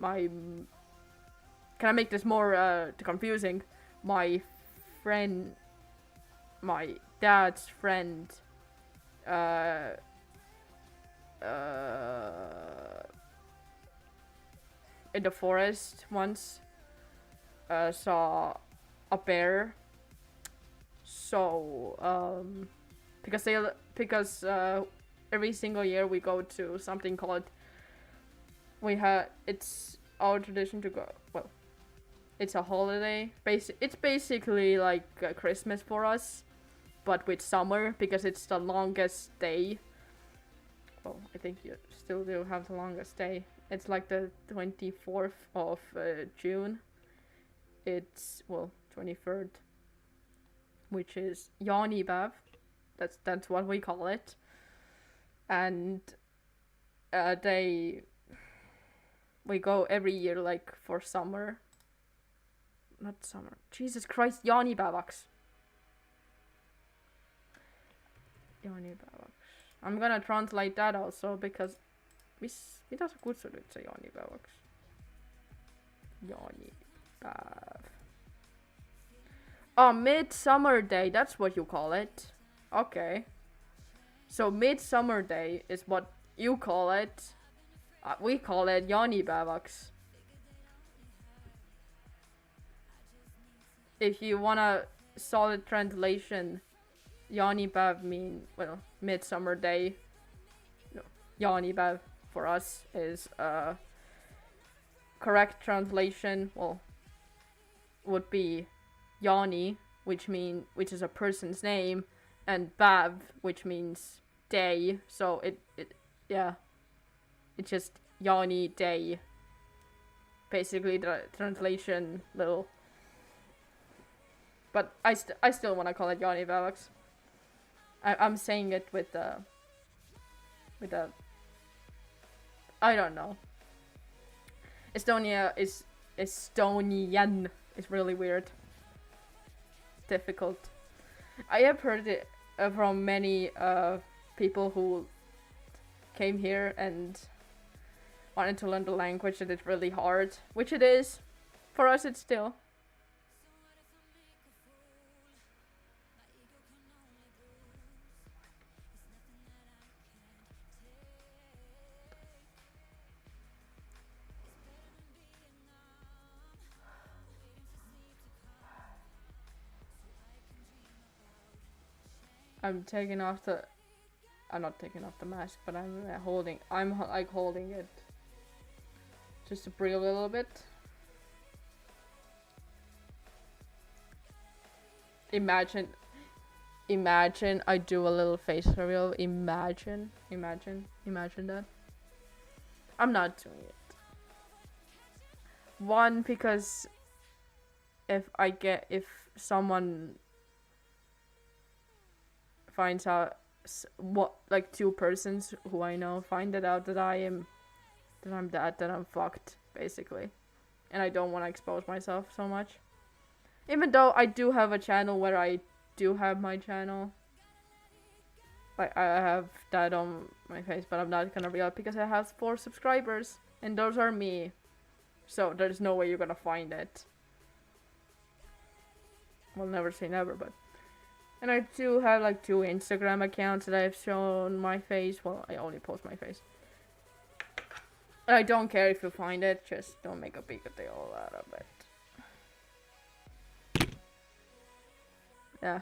can I make this more confusing? My friend, my dad's friend, in the forest once, saw a bear. So, because every single year we go to something called... It's our tradition to go... Well, it's a holiday. It's basically like Christmas for us, but with summer, because it's the longest day. Well, I think you still do have the longest day. It's like the 24th of June. It's, well, 23rd, which is Janipäev. That's what we call it. And we go every year, like, for summer. Not summer. Jesus Christ, Janipäevaks. Janipäevaks. I'm gonna translate that also, because mitä sä kutsut se Janipäeväksi? Janipäev. Oh, Midsummer Day, that's what you call it. Okay. So Midsummer Day is what you call it. We call it Janipäeväks. If you want a solid translation, Janipäev mean, well, Midsummer Day. No, Janipäev for us is correct translation, well, would be Jani, which is a person's name, and Bav, which means day. So yeah, it's just Jani Day. Basically the translation little. But I still want to call it Janipäeväks. I'm saying it with a I don't know. Estonian is really weird. Difficult. I have heard it from many people who came here and wanted to learn the language, that it's really hard, which it is. For us, it's still. I'm not taking off the mask, but I'm holding it Just to breathe a little bit. Imagine I do a little face reveal. Imagine that. I'm not doing it. One, because if someone finds out, like 2 persons who I know find it out that I'm that, then I'm fucked, basically. And I don't want to expose myself so much. Even though I do have a channel where I do have my channel. Like, I have that on my face, but I'm not gonna reveal it because I have 4 subscribers. And those are me. So there's no way you're gonna find it. We'll never say never, but... And I do have like 2 Instagram accounts that I've shown my face. Well, I only post my face. And I don't care if you find it, just don't make a big deal out of it. Yeah.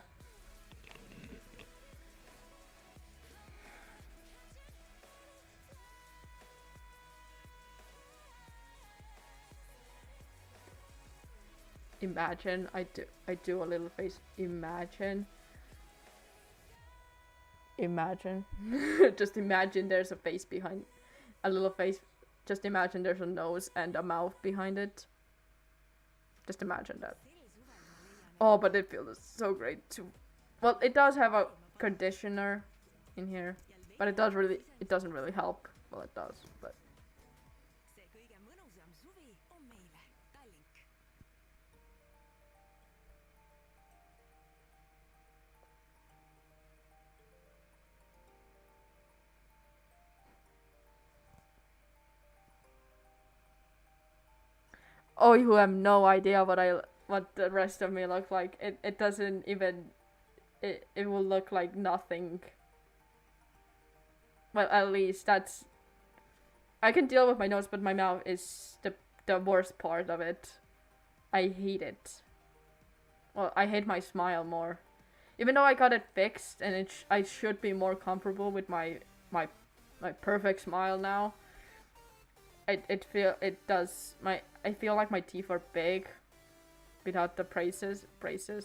Imagine I do a little face. Imagine. Just imagine there's a face behind a little face. Just imagine there's a nose and a mouth behind it. Just imagine that. Oh, but it feels so great too. Well, it does have a conditioner in here, but it doesn't really help. Well, it does, but. Oh, you have no idea what the rest of me look like. It doesn't even. It will look like nothing. Well, at least that's. I can deal with my nose, but my mouth is the worst part of it. I hate it. Well, I hate my smile more. Even though I got it fixed, and I should be more comfortable with my perfect smile now. I feel like my teeth are big without the braces. I really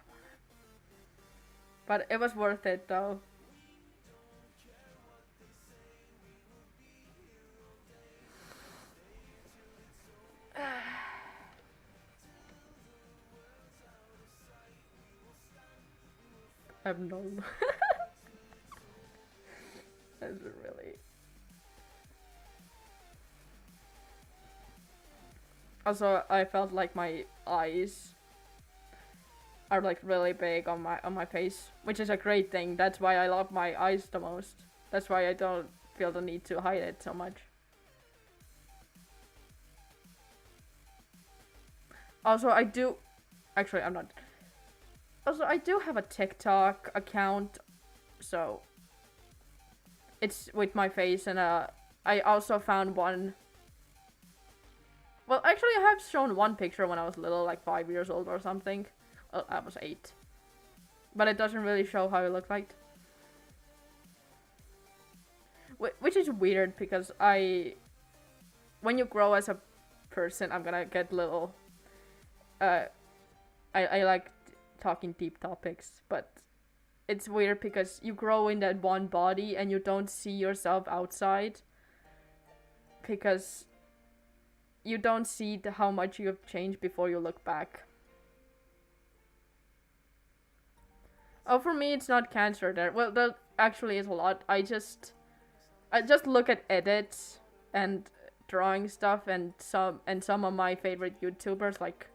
want it. But it was worth it though. I have no. That's really. Also, I felt like my eyes are like really big on my face, which is a great thing. That's why I love my eyes the most. That's why I don't feel the need to hide it so much. Also, I do. Actually, I'm not. Also, I do have a TikTok account, so it's with my face, and I also found one. Well, actually, I have shown one picture when I was little, like 5 years old or something. Well, I was 8. But it doesn't really show how I look like. Which is weird, because when you grow as a person, I'm gonna get little... I like talking deep topics, but it's weird because you grow in that one body and you don't see yourself outside. Because... you don't see how much you have changed before you look back. Oh, for me, it's not cancer there. Well, there actually is a lot. I just look at edits and drawing stuff, and some of my favorite YouTubers, like,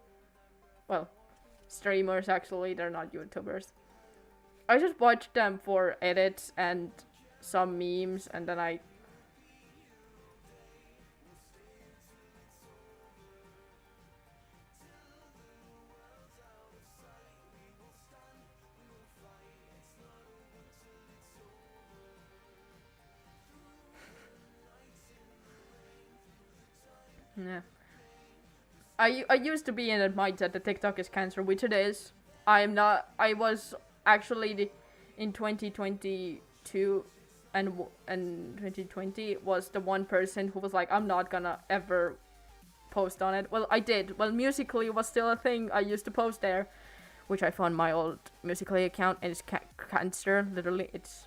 well, streamers actually. They're not YouTubers. I just watch them for edits and some memes, and then I. Yeah. I used to be in that mindset that TikTok is cancer, which it is. I'm not. I was actually in 2022 and 2020 was the one person who was like, I'm not gonna ever post on it. Well, I did. Well, Musically was still a thing. I used to post there, which I found my old Musically account, and it's cancer. Literally, it's.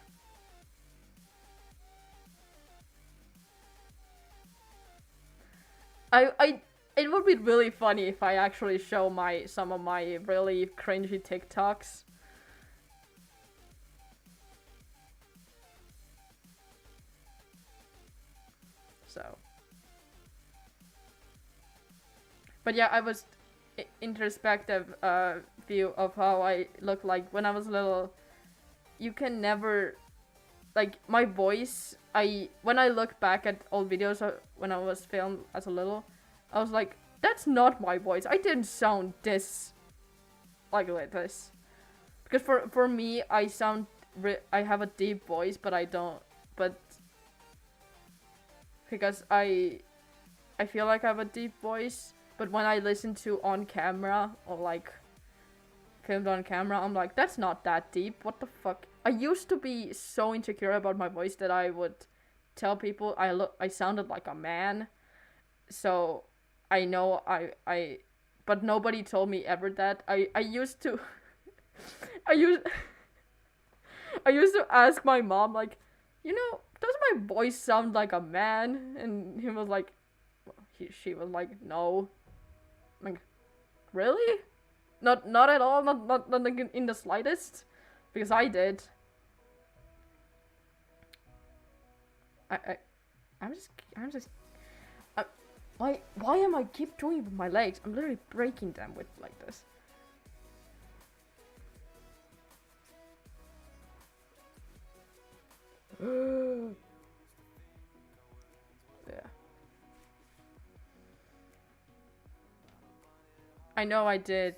It would be really funny if I actually show some of my really cringy TikToks. So. But yeah, I was introspective view of how I look like when I was little. You can never, like, my voice, when I look back at old videos when I was filmed as a little, I was like, that's not my voice. I didn't sound this like this. Because for me, I have a deep voice, but I don't, but because I feel like I have a deep voice, but when I listen to on camera or like filmed on camera, I'm like, that's not that deep. What the fuck? I used to be so insecure about my voice that I would tell people I sounded like a man. So I know but nobody told me ever that. I used to I used to ask my mom, like, does my voice sound like a man? And he was like, she was like, no. I'm like, really? Not at all. Not in the slightest, because I did. I'm just. Why am I keep doing it with my legs? I'm literally breaking them with like this. Yeah. I know I did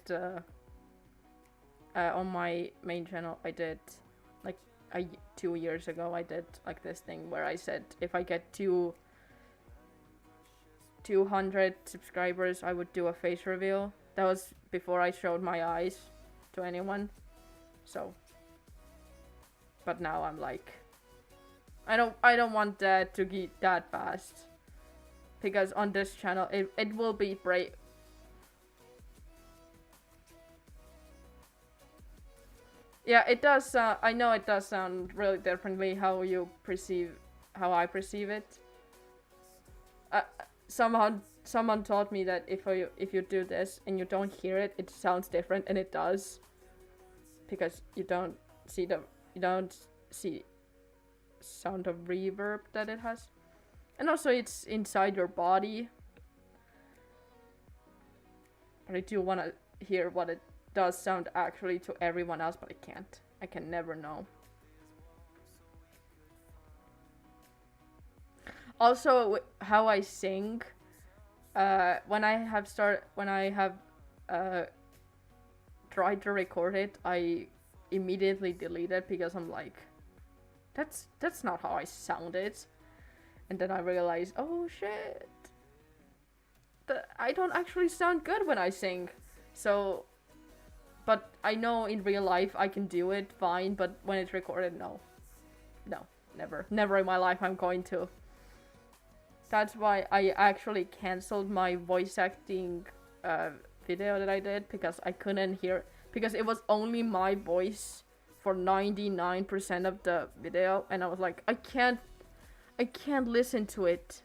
on my main channel. I did like 2 years ago. I did like this thing where I said if I get 200 subscribers, I would do a face reveal. That was before I showed my eyes to anyone. So, but now I'm like, I don't want that to get that fast, because on this channel it will be brave. Yeah, it does. I know it does sound really differently how I perceive it. Someone taught me that if you do this and you don't hear it, it sounds different, and it does, because you don't see sound of reverb that it has, and also it's inside your body. But I do want to hear what it does sound actually to everyone else, but I can't. I can never know. Also, how I sing, when I have tried to record it, I immediately delete it because I'm like, that's not how I sounded. And then I realized, oh shit, I don't actually sound good when I sing. So, but I know in real life I can do it fine, but when it's recorded, no, never in my life I'm going to. That's why I actually cancelled my voice acting video that I did, because I couldn't hear, because it was only my voice for 99% of the video, and I was like, I can't listen to it,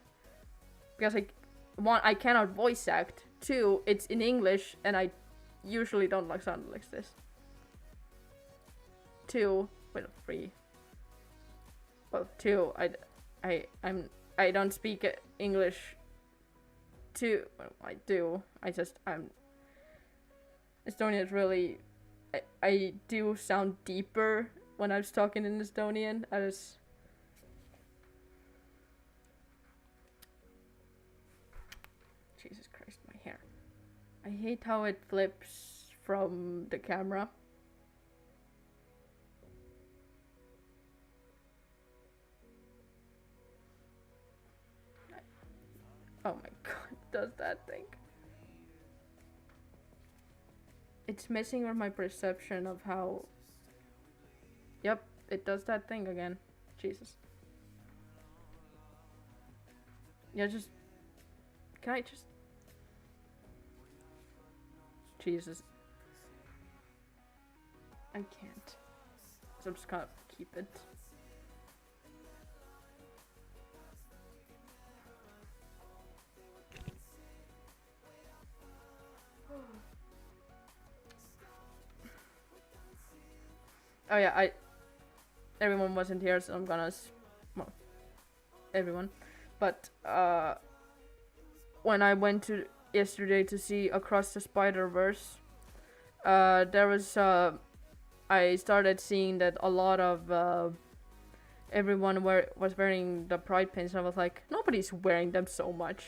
because I cannot voice act. 2, it's in English, and I usually don't like sound like this. 2, well, 3. Well, 2, I don't speak English. 2, well, I do. Estonian is really, I do sound deeper when I was talking in Estonian. Jesus Christ, my hair. I hate how it flips from the camera. Oh my god, it does that thing. It's messing with my perception of how... Yep, it does that thing again. Jesus. Yeah, just can I just Jesus. I can't. So I'm just gonna keep it. Oh yeah, everyone wasn't here, so I'm gonna well, everyone. But when I went to yesterday to see Across the Spider-Verse, there was I started seeing that a lot of everyone was wearing the pride pins, and I was like, nobody's wearing them so much.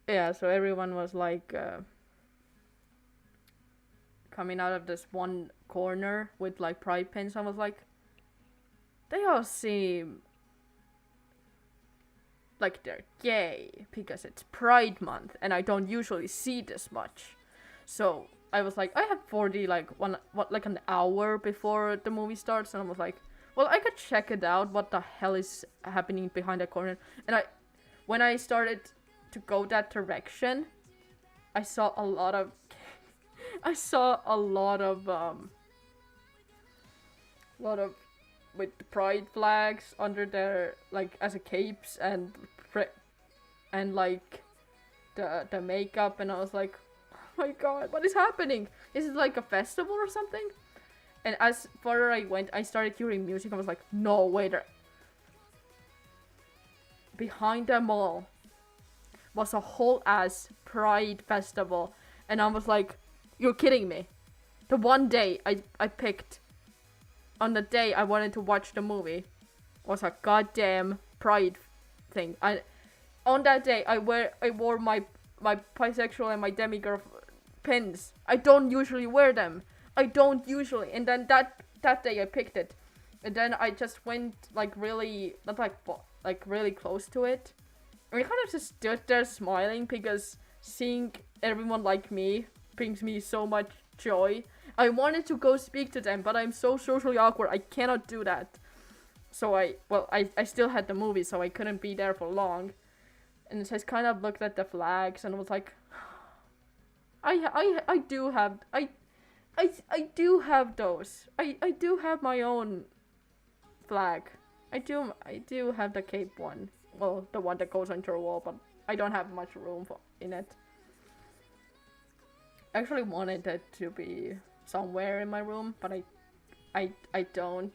Yeah, so everyone was like coming out of this one corner with like pride pins. I was like, they all seem like they're gay because it's Pride Month, and I don't usually see this much. So I was like, I have 40 like like an hour before the movie starts, and I was like, well, I could check it out. What the hell is happening behind the corner? And when I started to go that direction, I saw a lot of lot of with pride flags under their like as a capes and like the makeup, and I was like, oh my god, what is happening? Is it like a festival or something? And as further I went, I started hearing music. I was like, no, wait, behind them all was a whole ass pride festival, and I was like, you're kidding me. The one day I picked on the day I wanted to watch the movie was a goddamn pride thing. On that day I wore my Biesexual and my Demigirl pins. I don't usually wear them. And then that day I picked it, and then I just went like really not like really close to it. And I kind of just stood there smiling because seeing everyone like me brings me so much joy. I wanted to go speak to them, but I'm so socially awkward, I cannot do that. So I still had the movie, so I couldn't be there for long. And I just kind of looked at the flags and was like, I do have those. I do have my own flag. I do have the cape one. Well, the one that goes onto your wall, but I don't have much room in it. I actually wanted it to be somewhere in my room, but I don't.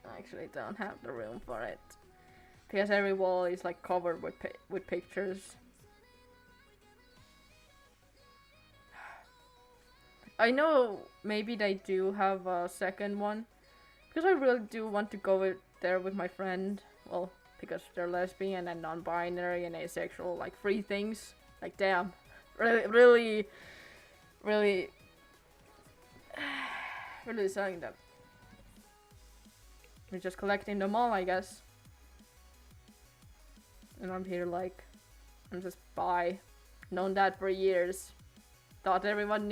I actually don't have the room for it because every wall is like covered with pictures. I know maybe they do have a second one because I really do want to go there with my friend. Well, because they're lesbian and non-binary and asexual, like 3 things. Like damn, really selling them. We're just collecting them all, I guess. And I'm here like, I'm just bi. Known that for years. Thought everyone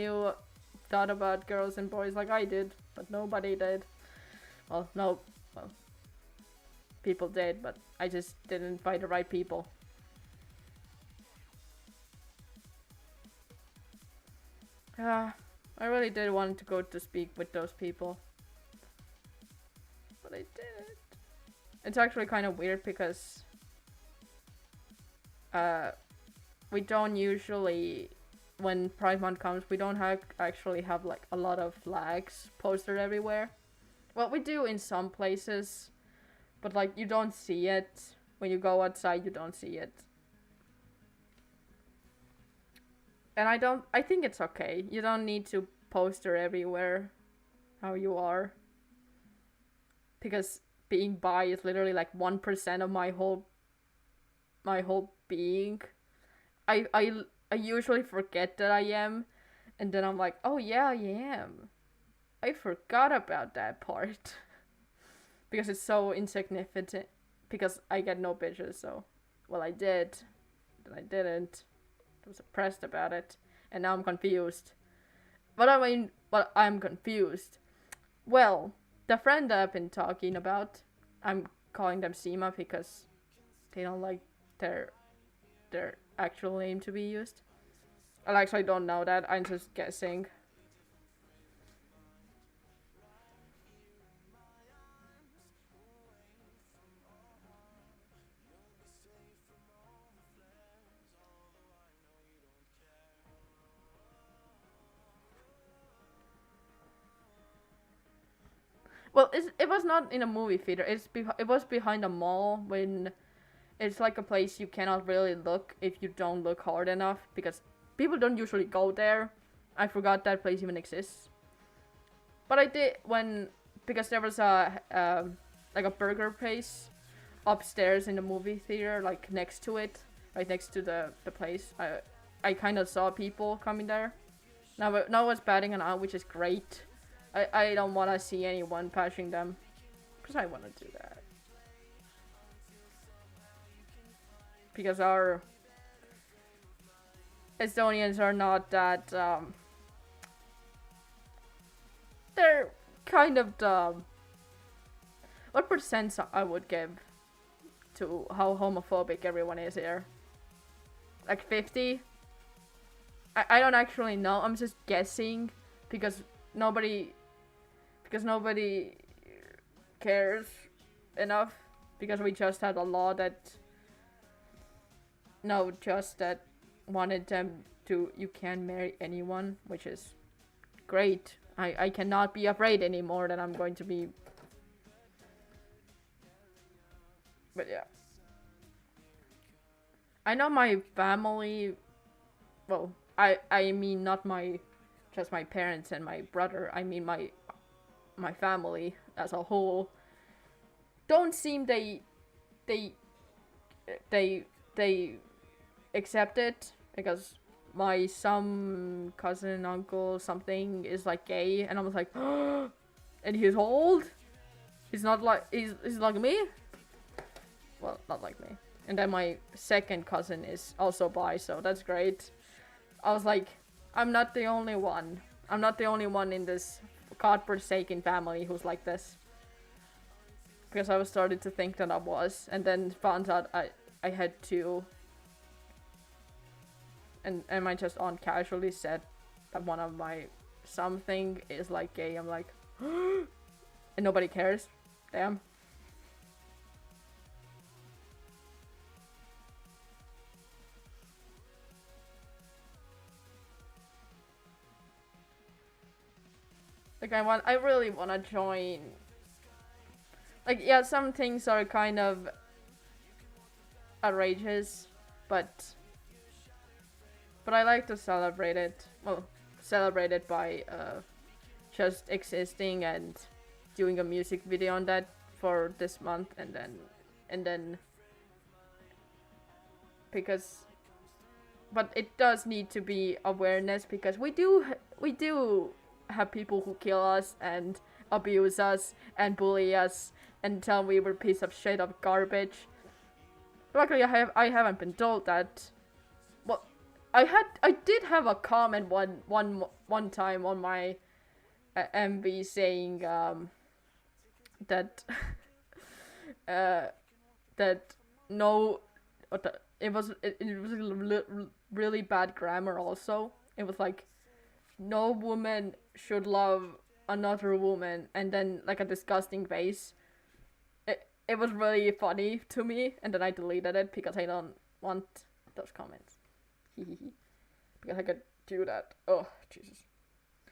thought about girls and boys like I did, but nobody did. Well, no, people did, but I just didn't find the right people. I really did want to go to speak with those people, but I didn't. It's actually kind of weird because we don't usually, when Pride Month comes, we don't actually have like a lot of flags posted everywhere. Well, we do in some places, but like you don't see it. When you go outside, you don't see it. And I think it's okay. You don't need to poster everywhere how you are. Because being bi is literally like 1% of my whole being. I usually forget that I am. And then I'm like, oh yeah, I am. I forgot about that part. Because it's so insignificant. Because I get no bitches, so. Well, I did. Then I didn't. I was depressed about it. And now I'm confused. But I'm confused. Well, the friend that I've been talking about, I'm calling them Sima because they don't like their actual name to be used. I actually don't know that. I'm just guessing. Well, it was not in a movie theater. It was behind a mall when it's like a place you cannot really look if you don't look hard enough because people don't usually go there. I forgot that place even exists. But I did when because there was a like a burger place upstairs in the movie theater, like next to it, right next to the place. I kind of saw people coming there. Now it's batting an eye, which is great. I don't want to see anyone passing them, because I want to do that. Because our Estonians are not that, they're kind of dumb. What percent I would give to how homophobic everyone is here? Like 50? I don't actually know, I'm just guessing, because nobody cares enough, because we just had a law that wanted them to, you can marry anyone, which is great. I cannot be afraid anymore that I'm going to be, but yeah. I know my family, well, I mean not just my parents and my brother, I mean my family as a whole don't seem they accept it, because my some cousin, uncle, something is like gay, and I was like, and he's old. He's not like he's like me. Well, not like me. And then my second cousin is also bi, so that's great. I was like, I'm not the only one. I'm not the only one in this godforsaken family who's like this. Because I was started to think that I was, and then found out I had two. And my just aunt casually said that one of my something is like gay. I'm like, and nobody cares. Damn. Like I really wanna join. Like, yeah, some things are kind of outrageous, but I like to celebrate it. Well, celebrate it by just existing and doing a music video on that for this month, and then because, but it does need to be awareness, because we do have people who kill us and abuse us and bully us and tell we were a piece of shit of garbage. Luckily, I haven't been told that. Well, I did have a comment one time on my MV saying that that no, it was really bad grammar. Also, it was like, no woman should love another woman, and then like a disgusting face. It was really funny to me, and then I deleted it because I don't want those comments. Because I could do that. Oh, Jesus.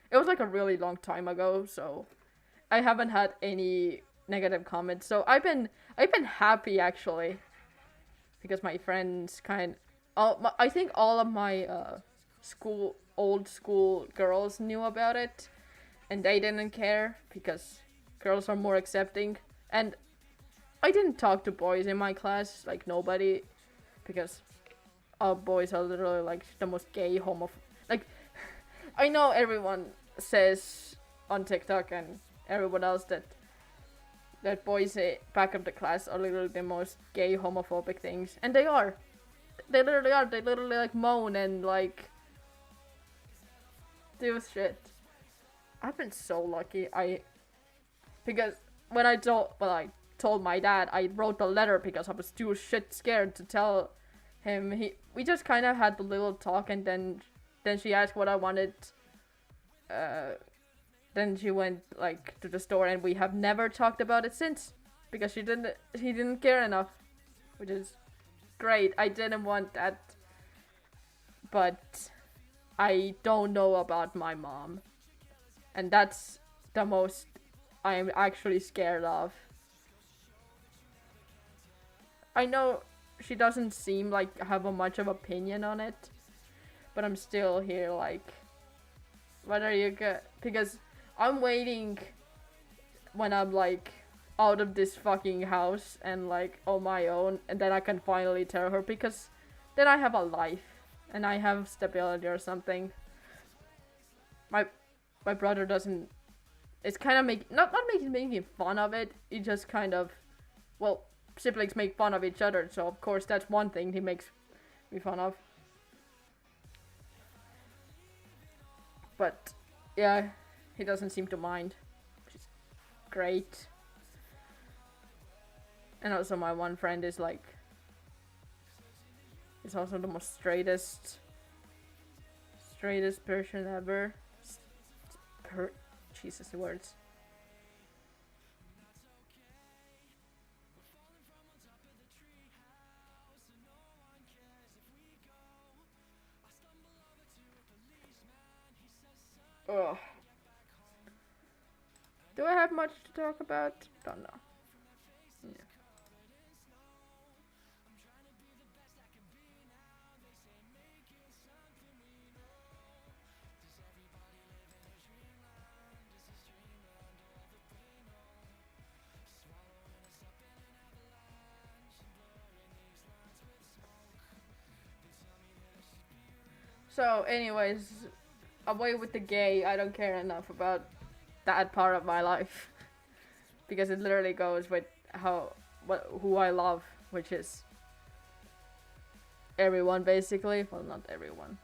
It was like a really long time ago, so I haven't had any negative comments. So I've been happy, actually, because my friends I think all of my old school girls knew about it, and they didn't care because girls are more accepting. And I didn't talk to boys in my class, like nobody, because all boys are literally like the most gay like I know everyone says on TikTok and everyone else that boys back of the class are literally the most gay homophobic things, and they are. They literally are. They literally like moan and like do shit. I've been so lucky. Because when I told my dad, I wrote the letter because I was too shit scared to tell him. We just kind of had the little talk, and then she asked what I wanted. Then she went like to the store, and we have never talked about it since because he didn't care enough, which is great. I didn't want that, but I don't know about my mom, and that's the most I am actually scared of. I know she doesn't seem like have a much of opinion on it, but I'm still here like, what are you because I'm waiting when I'm like out of this fucking house and like on my own, and then I can finally tell her, because then I have a life and I have stability or something. My brother doesn't. It's kind of not making fun of it. It just kind of, well, siblings make fun of each other, so of course that's one thing he makes me fun of. But yeah, he doesn't seem to mind, which is great. And also my one friend is like, is also the most straightest person ever. Jesus, the words. Ugh. Do I have much to talk about? Don't know. Yeah. So, anyways, away with the gay. I don't care enough about that part of my life because it literally goes with who I love, which is everyone basically. Well, not everyone.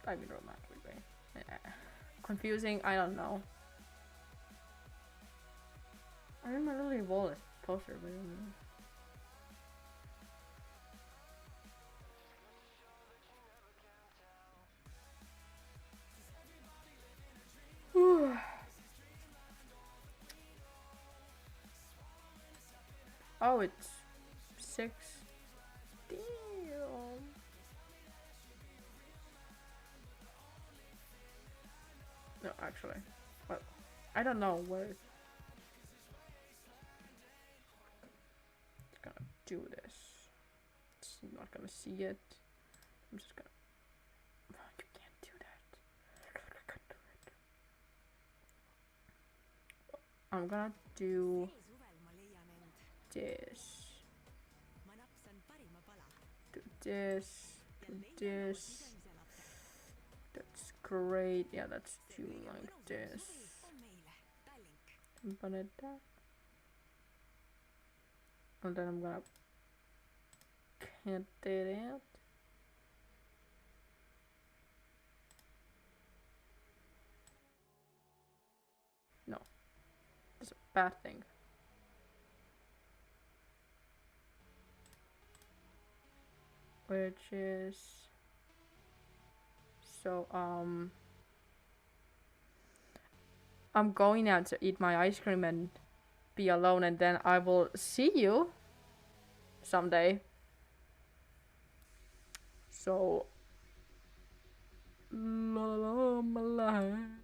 I mean romantically. Yeah. Confusing. I don't know. I mean, my literally wall is poster, but I don't know. Oh, it's 6. Damn. No, actually. Well, I don't know where it's gonna do this. It's not gonna see it. I'm just gonna. You can't do that. I can't do it. I'm gonna do this. Do this. Do this. That's great. Yeah, that's too like this. But it and then I'm gonna cut it out. No, that's a bad thing. Which is so I'm going out to eat my ice cream and be alone, and then I will see you someday. So, la la la, my life.